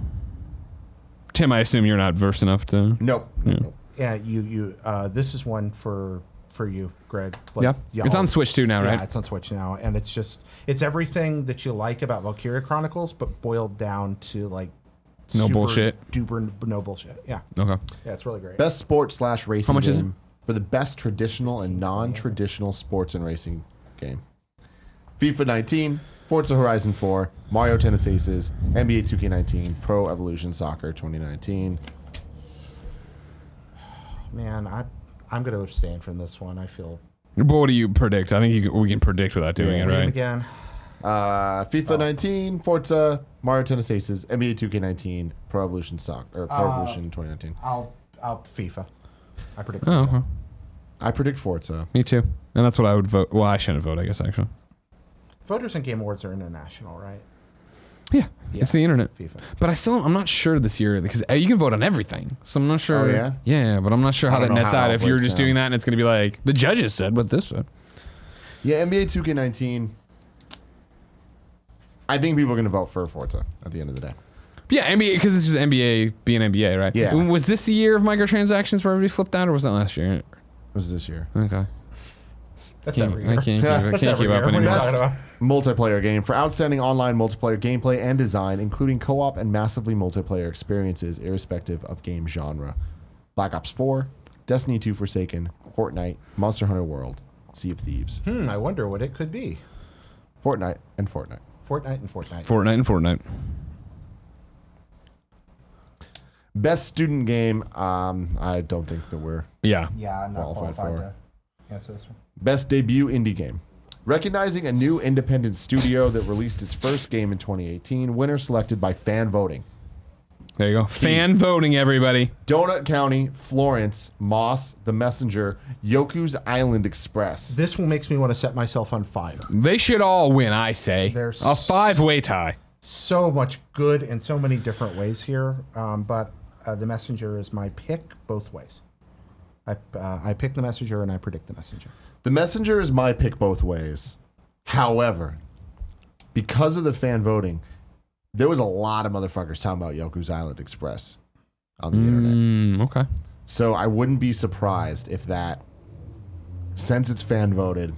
Tim, I assume you're not versed enough to. Nope. Nope. Yeah, you. This is one for you, Greg. Like, Yeah, y'all- it's on Switch too now, Yeah, right? it's on Switch now, and it's everything that you like about Valkyria Chronicles, but boiled down to like No super bullshit. duper no bullshit. Yeah, Okay. yeah, it's really great. Best sport / racing How much is game for the best traditional and non-traditional sports and racing game. FIFA 19, Forza Horizon 4, Mario Tennis Aces, NBA 2K19, Pro Evolution Soccer 2019. Man, I'm going to abstain from this one. I feel But what do you predict? I think we can predict without doing it, Read 'em right? again. FIFA 19, Forza, Mario Tennis Aces, NBA 2K19, Pro Evolution Soccer, or Pro Evolution 2019. I'll FIFA. I predict. Oh, FIFA. okay. I predict Forza. Me too. And that's what I would vote. Well, I shouldn't vote, I guess, actually. Voters and Game Awards are international, right? Yeah, Yeah. it's the internet. FIFA. But I'm not sure this year because you can vote on everything. So I'm not sure. Oh, yeah? Yeah, but I'm not sure how I don't that know nets how out it if you're works just now. doing that and it's going to be like, the judges said what this said. Yeah, NBA 2K19. I think people are going to vote for Forza at the end of the day. Yeah, NBA, because it's just NBA being NBA, right? Yeah. Was this the year of microtransactions where everybody flipped out or was that last year? It was this year. Okay. That's Can't- every I year. can't That's keep every up year. What are you anymore. talking about? Multiplayer game for outstanding online multiplayer gameplay and design, including co-op and massively multiplayer experiences, irrespective of game genre. Black Ops 4, Destiny 2 Forsaken, Fortnite, Monster Hunter World, Sea of Thieves. I wonder what it could be. Fortnite and Fortnite. Fortnite and Fortnite. Fortnite. Best student game, I don't think that we're... Yeah. Yeah, I'm not Qualified qualified for. to answer this one. Best debut indie game. Recognizing a new independent studio that released its first game in 2018, winner selected by fan voting. There you go. Fan voting, everybody. Donut County, Florence, Moss, The Messenger, Yoku's Island Express. This one makes me want to set myself on fire. They should all win, I say. There's- a 5-way tie. So much good in so many different ways here, but the Messenger is my pick both ways. I pick the Messenger and I predict the Messenger. The Messenger is my pick both ways. However, because of the fan voting, there was a lot of motherfuckers talking about Yoku's Island Express on the internet. Okay. So I wouldn't be surprised if that, since it's fan voted,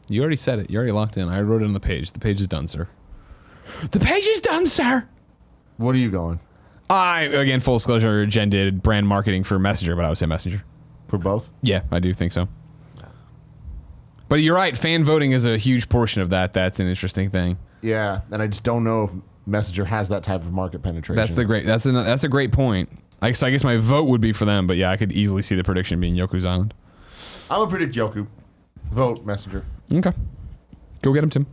You already said it. You already locked in. I wrote it on the page. The page is done, sir. The page is done, sir. what are you going Again, full disclosure, Jen did brand marketing for Messenger, but I would say Messenger. for both? Yeah, I do think so. But you're right. Fan voting is a huge portion of that. That's an interesting thing. Yeah, and I just don't know if Messenger has that type of market penetration. That's a great point. So I guess my vote would be for them, but yeah, I could easily see the prediction being Yoku's Island. I'm gonna predict Yoku. Vote Messenger. Okay. Go get him, Tim.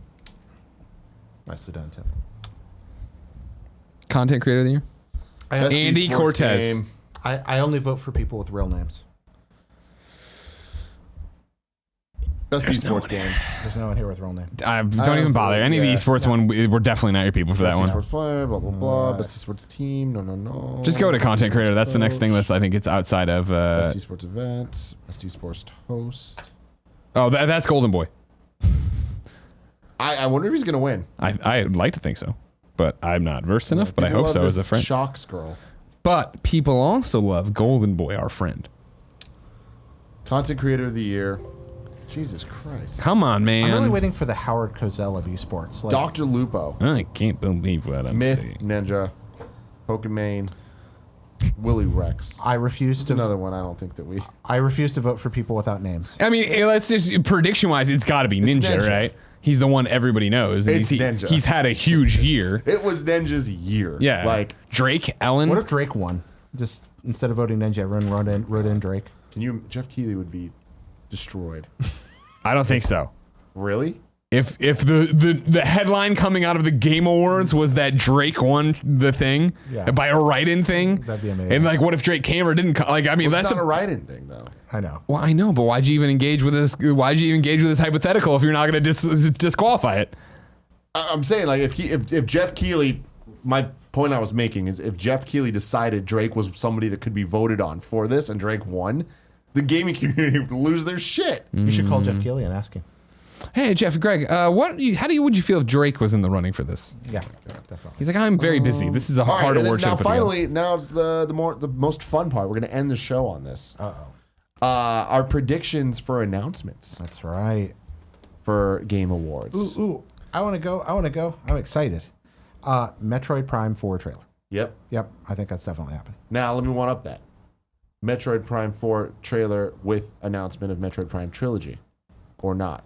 Nicely done, Tim. Content creator of the year? Best Andy esports Cortez. game. I only vote for people with real names. Best esports game. There's no one here with real names. Don't even bother. Any of the esports one, we're definitely not your people for Best that one. esports player, blah, blah, blah. Best esports team, no. Just go to Best content esports creator. That's the next thing coach. I think it's outside of... Best esports event. Best esports host. oh, that's Golden Boy. I wonder if he's going to win. I'd like to think so, but I'm not versed enough, but I hope so as a friend. Shocks girl. But people also love Golden Boy, our friend. Content creator of the year. Jesus Christ. Come on, man. I'm really waiting for the Howard Cosell of esports. Like, Dr. Lupo. I can't believe what I'm Myth saying. Ninja. Pokemon. Willy Rex. I refuse It's to. another one I don't think that we... I refuse to vote for people without names. I mean, let's just prediction-wise, it's got to be Ninja, Ninja. right? He's the one everybody knows. And It's Ninja. He's had a huge year. It was Ninja's year. Yeah. Like, Drake, Ellen. What if Drake won? Just instead of voting Ninja, everyone wrote in Drake. Jeff Keighley would be destroyed. I don't think so. Really? If the headline coming out of the Game Awards was that Drake won the thing by a write-in thing, That'd be amazing. and like, what if Drake came or didn't? Like, I mean, Well, that's it's not a write-in thing, though. I know. Well, I know, but why'd you even engage with this? Why'd you even engage with this hypothetical if you're not going to disqualify it? I'm saying, like, if Jeff Keighley, my point I was making is if Jeff Keighley decided Drake was somebody that could be voted on for this and Drake won, the gaming community would lose their shit. You should call Jeff Keighley and ask him. Hey, Jeff, Greg, would you feel if Drake was in the running for this? Yeah, definitely. He's like, I'm very busy. This is a All right, hard and then award show. now to put together." finally, now it's the most fun part. We're going to end the show on this. Our predictions for announcements That's right. for Game Awards. Ooh, I want to go. I'm excited. Metroid Prime 4 trailer. Yep. Yep, I think that's definitely happening. Now let me one up that. Metroid Prime 4 trailer with announcement of Metroid Prime Trilogy, or not?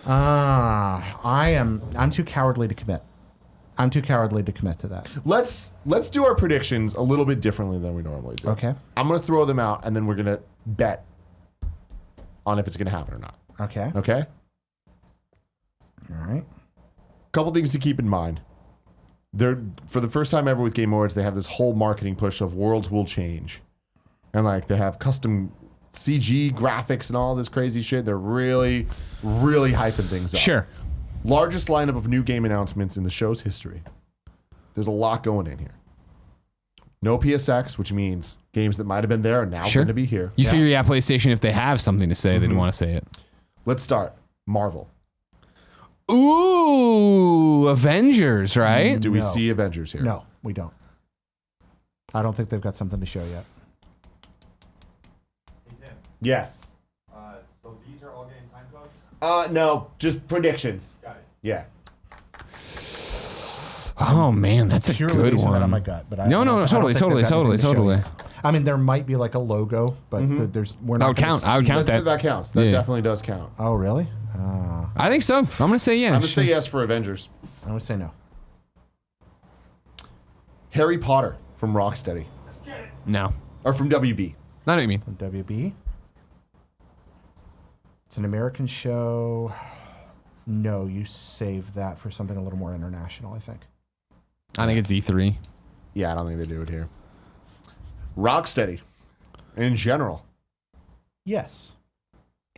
I'm too cowardly to commit. I'm too cowardly to commit to that. Let's do our predictions a little bit differently than we normally do. Okay. I'm gonna throw them out, and then we're gonna bet on if it's gonna happen or not. Okay. Okay. All right. Couple things to keep in mind. They're for the first time ever with Game Awards, they have this whole marketing push of worlds will change, and like they have custom CG graphics and all this crazy shit. They're really, really hyping things up. Sure. Largest lineup of new game announcements in the show's history. There's a lot going in here. No PSX, which means games that might have been there are now going to be here. You figure, PlayStation, if they have something to say, they'd want to say it. Let's start. Marvel. Ooh, Avengers, right? Do we No. see Avengers here? No, we don't. I don't think they've got something to show yet. Yes. So these are all getting time codes? No, just predictions. Got it. Yeah. Oh man, that's a Purely good based on that one. on my gut, but I No, don't- no, I don't totally, think they've got totally, anything to show totally. yet. I mean, there might be like a logo, but there's we're not. I would gonna count. I would see- count that. That counts. That Yeah. definitely does count. Oh, really? I think so. I'm gonna say yeah. I'm going to say yes for Avengers. I'm gonna say no. Harry Potter from Rocksteady. No, Or from WB. I know what you mean. WB. It's an American show. No, you save that for something a little more international, I think. I think it's E3. Yeah, I don't think they do it here. Rocksteady. In general. Yes.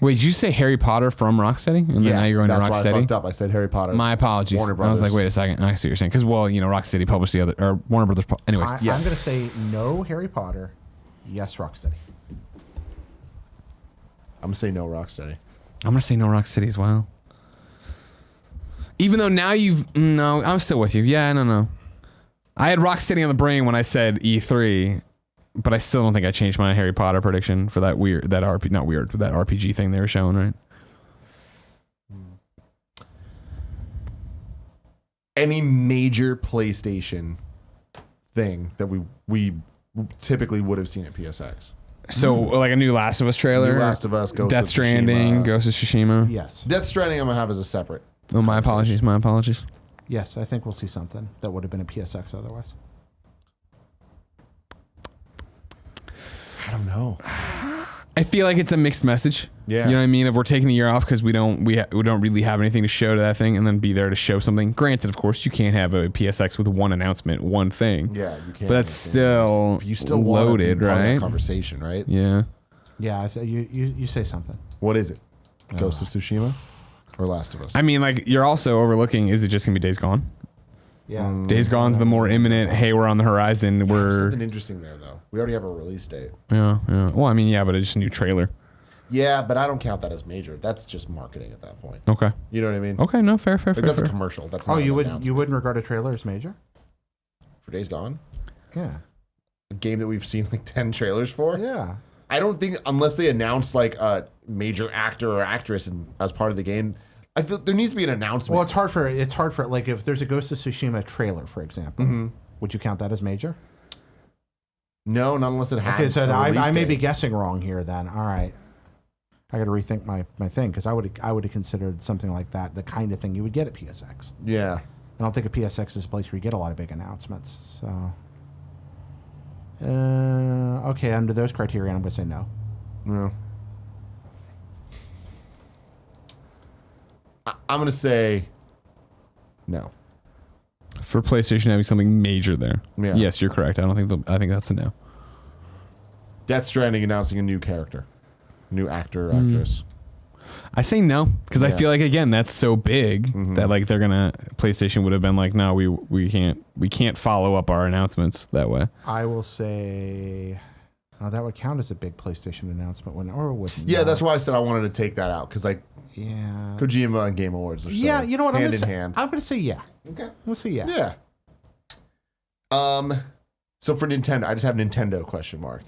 Wait, did you say Harry Potter from Rocksteady? And then now you're going to that's why I fucked Rocksteady? up. I said Harry Potter. My apologies. Warner I was like, Brothers. wait a second. I see what you're saying. Because, well, Rocksteady published the other, or Warner Brothers. Anyways. I'm going to say no Harry Potter. Yes, Rocksteady. I'm going to say no Rocksteady. I'm going to say no Rocksteady as well. Even though now no, I'm still with you. Yeah, no. I had Rocksteady on the brain when I said E3, but I still don't think I changed my Harry Potter prediction for that that RPG thing they were showing, right? Any major PlayStation thing that we typically would have seen at PSX. So like a new Last of Us trailer. New Last of Us, Ghost Death of Stranding, Tsushima. Ghost of Tsushima. Yes. Death Stranding I'm going to have as a separate. Oh, my apologies. My apologies. Yes, I think we'll see something that would have been a PSX otherwise. I don't know. I feel like it's a mixed message. Yeah. You know what I mean? If we're taking the year off because we don't really have anything to show to that thing, and then be there to show something. Granted, of course, you can't have a PSX with one announcement, one thing. Yeah, you can't. But that's still you still loaded, want to be part of that right? conversation, right? Yeah. Yeah, you say something. What is it? Ghost of Tsushima or Last of Us? I mean, like, you're also overlooking, is it just going to be Days Gone? Yeah. Days Gone's the more imminent, hey, we're on the horizon. There's We're. something interesting there, though. We already have a release date. Yeah. Well, I mean, yeah, but it's just a new trailer. Yeah, but I don't count that as major. That's just marketing at that point. Okay. You know what I mean? Okay, no, fair. Like, that's a commercial. That's not Oh, you an wouldn't announcement. regard a trailer as major? For Days Gone? Yeah. A game that we've seen like 10 trailers for? Yeah. I don't think, unless they announce like a major actor or actress as part of the game, I feel there needs to be an announcement. Well, it's hard for like if there's a Ghost of Tsushima trailer, for example, would you count that as major? No, not unless it has. Okay, so I may be guessing wrong here. Then, all right, I got to rethink my thing because I would have considered something like that the kind of thing you would get at PSX. Yeah. I don't think a PSX is a place where you get a lot of big announcements. So, okay, under those criteria, I'm going to say no. No. I'm going to say no. For PlayStation having something major there. Yeah. Yes, you're correct. I think that's a no. Death Stranding announcing a new character, new actor or actress. I say no because I Yeah. feel like again that's so big that like PlayStation would have been like, no, we can't follow up our announcements that way. I will say, oh, that would count as a big PlayStation announcement, or wouldn't? Yeah, that's why I said I wanted to take that out because like Yeah. Kojima and Game Awards are so Yeah, you know what? hand in hand. I'm going to say yeah. Okay. I'm going to say yeah. Yeah. So for Nintendo, I just have Nintendo question mark.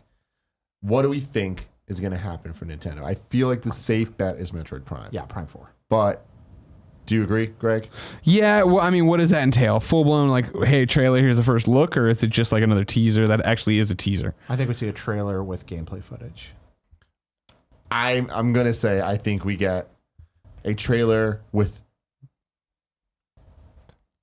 What do we think is going to happen for Nintendo? I feel like the safe bet is Metroid Prime. Yeah, Prime 4. But do you agree, Greg? Yeah, well, I mean, what does that entail? Full blown like, hey, trailer, here's the first look, or is it just like another teaser that actually is a teaser? I think we see a trailer with gameplay footage. I'm going to say I think we get a trailer with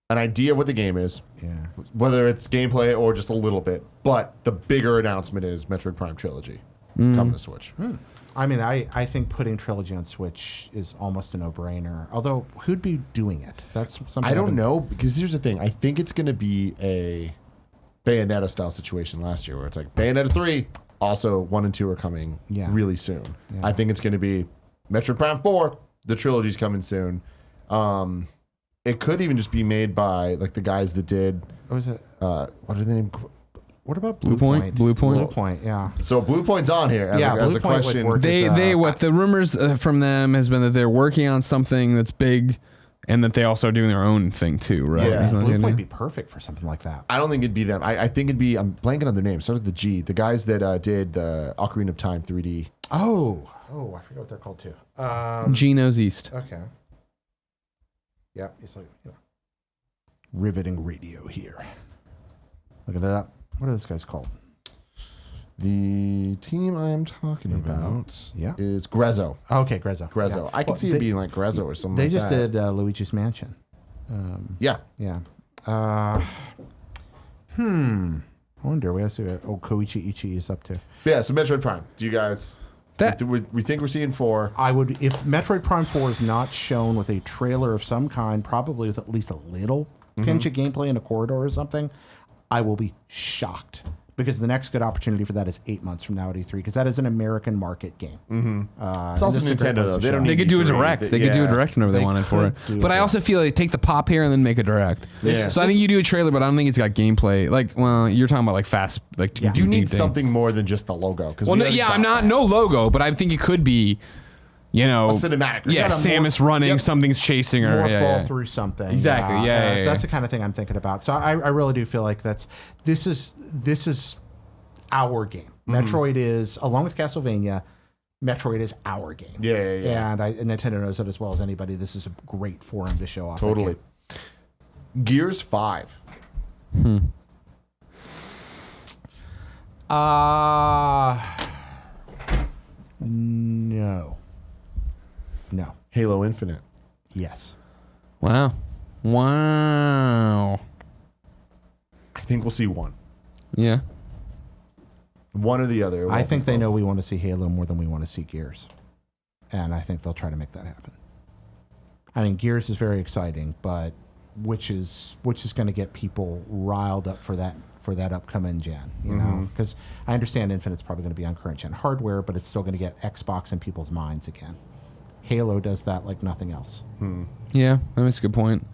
an idea of what the game is, Yeah. whether it's gameplay or just a little bit. But the bigger announcement is Metroid Prime Trilogy coming to Switch. I mean, I think putting Trilogy on Switch is almost a no-brainer. Although, who'd be doing it? That's something I don't know, because here's the thing. I think it's going to be a Bayonetta style situation last year where it's like Bayonetta 3, also 1 and 2 are coming really soon. Yeah. I think it's going to be Metroid Prime 4, the trilogy's coming soon. It could even just be made by like the guys that did What was it? what are they named? What about Blue Point? Blue Point? Blue Point, yeah. So Blue Point's on here as, Yeah, as Blue a Point would question. work. The rumors from them has been that they're working on something that's big, and that they also are doing their own thing too, right? Yeah. Isn't that the Blue idea? Point would be perfect for something like that. I don't think it'd be them. I think it'd be, I'm blanking on their name. Starts with the G. The guys that did the Ocarina of Time 3D. Oh, I forget what they're called too. Geno's East. Okay. Yeah, it's like riveting radio here. Look at that. What are those guys called? The team I am talking about is Grezzo. Okay, Grezzo. Grezzo. Yeah. I could see it being like Grezzo or something They like just that. did Luigi's Mansion. Yeah. Yeah. I wonder. We have to see what Koichi Ichi is up to. Yeah, so Metroid Prime. Do you guys... That- we think we're seeing 4. I would, if Metroid Prime 4 is not shown with a trailer of some kind, probably with at least a little pinch of gameplay in a corridor or something, I will be shocked. Because the next good opportunity for that is 8 months from now at E3, because that is an American market game. It's also Nintendo, though. They don't need They could do a E3. direct. They could do a direct whenever they wanted for it. could do But I that. also feel like take the pop here and then make a direct. Yeah. So I think you do a trailer, but I don't think it's got gameplay. Like, well, you're talking about like fast, like You 2D need things. something more than just the logo. Well, I'm not no logo, but I think it could be, you know, A cinematic. Yeah, Is that a Samus running, something's chasing her. Morph Yeah, ball yeah. through something. Exactly, yeah. That's the kind of thing I'm thinking about. So I really do feel like this is our game. Metroid is, along with Castlevania, Metroid is our game. Yeah. And Nintendo knows it as well as anybody. This is a great forum to show off. that Totally. game. Gears 5. No. Halo Infinite. Yes. Wow. I think we'll see one. Yeah. One or the other. It I won't think be they both. know we want to see Halo more than we want to see Gears. And I think they'll try to make that happen. I mean, Gears is very exciting, but which is going to get people riled up for that upcoming gen, you know? Because I understand Infinite's probably going to be on current gen hardware, but it's still going to get Xbox in people's minds again. Halo does that like nothing else. Yeah, that's a good point.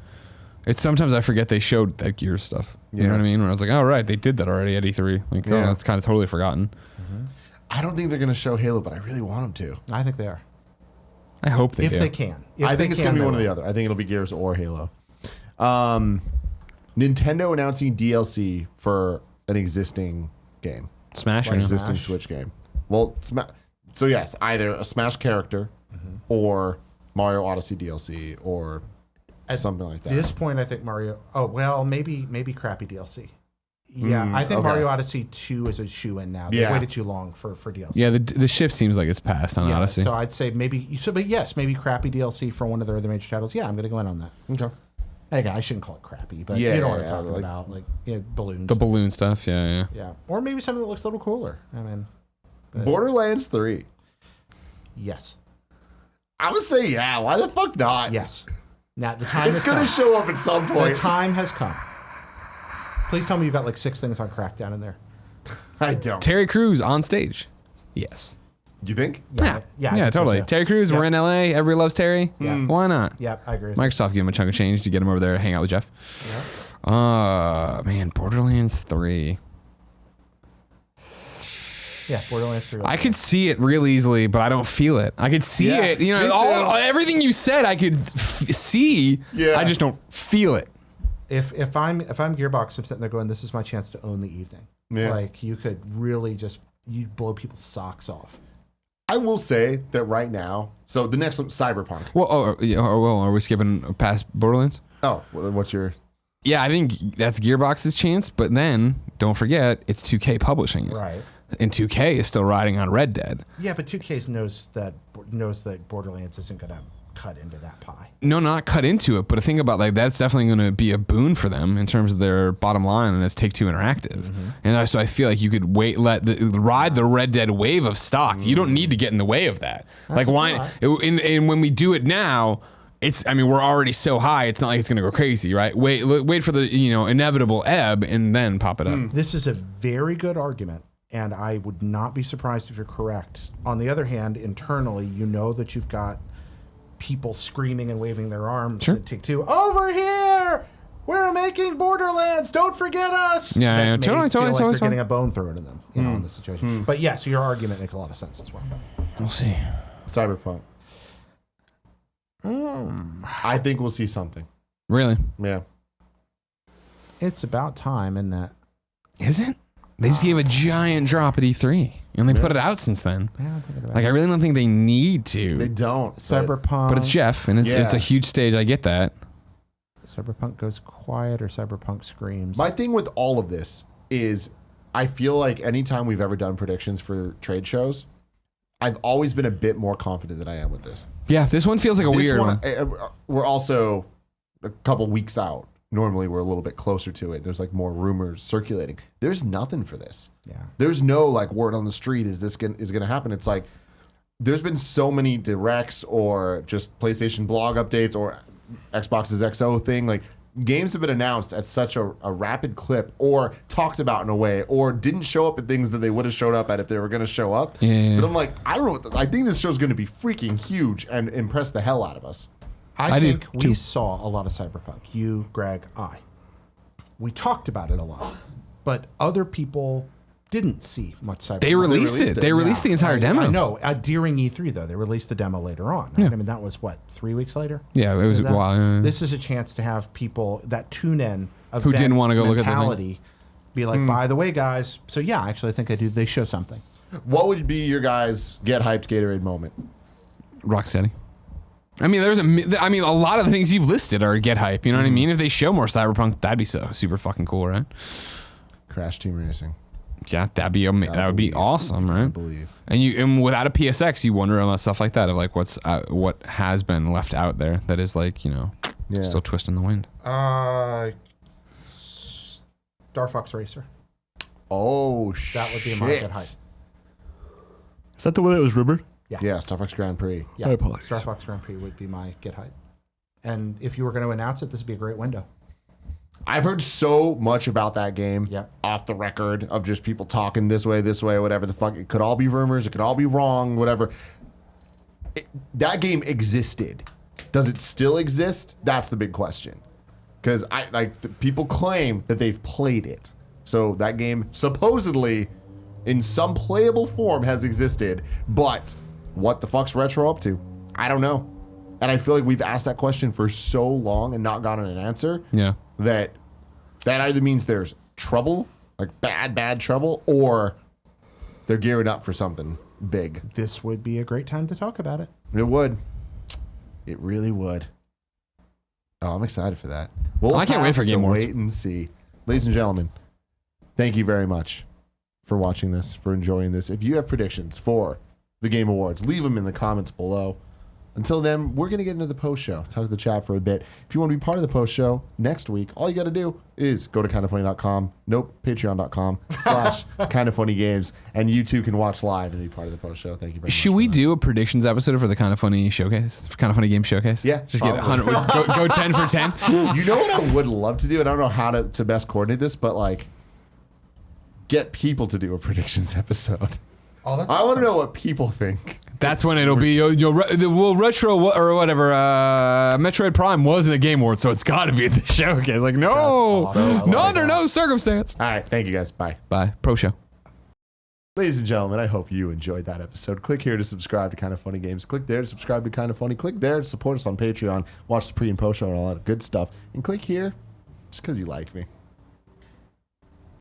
It's sometimes I forget they showed that Gears stuff. You know what I mean? Where I was like, oh, right, they did that already at E3. Like, oh, that's kind of totally forgotten. I don't think they're going to show Halo, but I really want them to. I think they are. I hope they If do. they can. I think it's going to be one or the other. I think it'll be Gears or Halo. Nintendo announcing DLC for an existing game. Smash An or no? existing Switch game. Well, so yes, either a Smash character or Mario Odyssey DLC or something like that. At this point, I think Mario... Oh, well, maybe crappy DLC. Yeah, I think okay. Mario Odyssey 2 is a shoe-in now. They waited too long for DLC. Yeah, the ship seems like it's passed on Odyssey. So I'd say maybe... but yes, maybe crappy DLC for one of their other major titles. Yeah, I'm going to go in on that. Okay. Again, I shouldn't call it crappy, but Yeah, you know what I'm yeah, talking like- about. Like, balloons. The balloon stuff, yeah. Yeah. Or maybe something that looks a little cooler. I mean, Borderlands 3. yes. I would say yeah. Why the fuck not? Yes. Now, the time It's has going to come. show up at some The point. time has come. Please tell me you've got like 6 things on Crackdown in there. I don't. Terry Crews on stage. Yes. You think? Yeah, I think so, totally. too. Terry Crews, we're in LA. Everybody loves Terry. Yeah. Why not? Yeah, I agree with you. Microsoft gave him a chunk of change to get him over there to hang out with Jeff. Man, Borderlands 3. Yeah, Borderlands 3. I could see it real easily, but I don't feel it. I could see Yeah, it. You me know, too. everything you said, I could see. Yeah. I just don't feel it. If I'm Gearbox, I'm sitting there going, "This is my chance to own the evening." Yeah. Like you could really just blow people's socks off. I will say that right now. So the next one, Cyberpunk. Well, are we skipping past Borderlands? Oh, what's your? Yeah, I think that's Gearbox's chance, but then don't forget it's 2K publishing it. Right. And 2K is still riding on Red Dead. Yeah, but 2K knows that Borderlands isn't going to cut into that pie. No, not cut into it, but think about like that's definitely going to be a boon for them in terms of their bottom line, and it's Take-Two Interactive. And so I feel like you could ride the Red Dead wave of stock. You don't need to get in the way of that. That's like a why? thought. And when we do it now. We're already so high. It's not like it's going to go crazy, right? Wait for the inevitable ebb and then pop it up. This is a very good argument, and I would not be surprised if you're correct. On the other hand, internally, you know that you've got people screaming and waving their arms at Take-Two. Over here! We're making Borderlands! Don't forget us! Yeah, That yeah, may totally, feel like totally. they're getting a bone thrown at them, in this situation. But yeah, so your argument makes a lot of sense as well. We'll see. Cyberpunk. I think we'll see something. Really? Yeah. It's about time, isn't it? Is it? They just gave a giant drop at E3, and they put it out since then. Yeah, I'm thinking about Like I really don't think they need They to. don't. Cyberpunk. But it's Jeff, and it's a huge stage. I get that. Cyberpunk goes quiet or Cyberpunk screams. My thing with all of this is I feel like anytime we've ever done predictions for trade shows, I've always been a bit more confident than I am with this. Yeah, this one feels like a This weird one. We're also a couple weeks out. Normally we're a little bit closer to it. There's like more rumors circulating. There's nothing for this. Yeah. There's no like word on the street. Is this going to happen? It's like there's been so many directs or just PlayStation blog updates or Xbox's XO thing. Like games have been announced at such a rapid clip or talked about in a way or didn't show up at things that they would have showed up at if they were going to show up. Yeah. But I'm like, I don't know. I think this show's going to be freaking huge and impress the hell out of us. I do, think we saw a lot of Cyberpunk. You, Greg, I. We talked about it a lot, but other people didn't see much Cyberpunk. They released it. They released the entire demo. I know. During E3, though, they released the demo later on. Right? I mean, that was, 3 weeks later? Yeah, it was a That- while. This is a chance to have people that tune-in Who didn't wanna go look at the thing. mentality be like, by the way, guys. So, yeah, actually, I think they show something. What would be your guys' get hyped Gatorade moment? Rocksteady. I mean, a lot of the things you've listed are get hype. You know what I mean? If they show more Cyberpunk, that'd be so super fucking cool, right? Crash Team Racing. Yeah, that would be awesome, I right? believe. And without a PSX, you wonder about stuff like that of like what has been left out there that is like, you know, Yeah. still twisting the wind. Star Fox Racer. Oh, shit. That would be my get height. Is that the one that was rumored? Yeah, Star Fox Grand Prix. Yeah, I apologize. Star Fox Grand Prix would be my get height. And if you were going to announce it, this would be a great window. I've heard so much about that game off the record of just people talking this way, whatever the fuck. It could all be rumors. It could all be wrong, whatever. That game existed. Does it still exist? That's the big question. Because people claim that they've played it. So that game supposedly in some playable form has existed. But what the fuck's Retro up to? I don't know. And I feel like we've asked that question for so long and not gotten an answer. Yeah. That either means there's trouble, like bad trouble, or they're gearing up for something big. This would be a great time to talk about it. It would. It really would. Oh, I'm excited for that. I can't wait for Game Awards. Wait and see. Ladies and gentlemen, thank you very much for watching this, for enjoying this. If you have predictions for the Game Awards, leave them in the comments below. Until then, we're going to get into the post show. Talk to the chat for a bit. If you want to be part of the post show next week, all you got to do is go to kindoffunny.com. Nope, patreon.com/kindoffunnygames. And you too can watch live and be part of the post show. Thank you very much. Should we do a predictions episode for the Kind of Funny showcase? For Kind of Funny Game Showcase? Yeah, Just get 100. Go 10 for 10. You know what I would love to do? And I don't know how to best coordinate this, but like get people to do a predictions episode. Oh, that's I want to know what people think. That's when it'll be retro or whatever. Metroid Prime was in the Game Awards, so it's got to be at the showcase. Like no, awesome. no under no circumstance. All right, thank you guys. Bye. Bye. Pro show. Ladies and gentlemen, I hope you enjoyed that episode. Click here to subscribe to Kind of Funny Games. Click there to subscribe to Kind of Funny. Click there to support us on Patreon. Watch the pre and post show and all that good stuff. And click here just because you like me.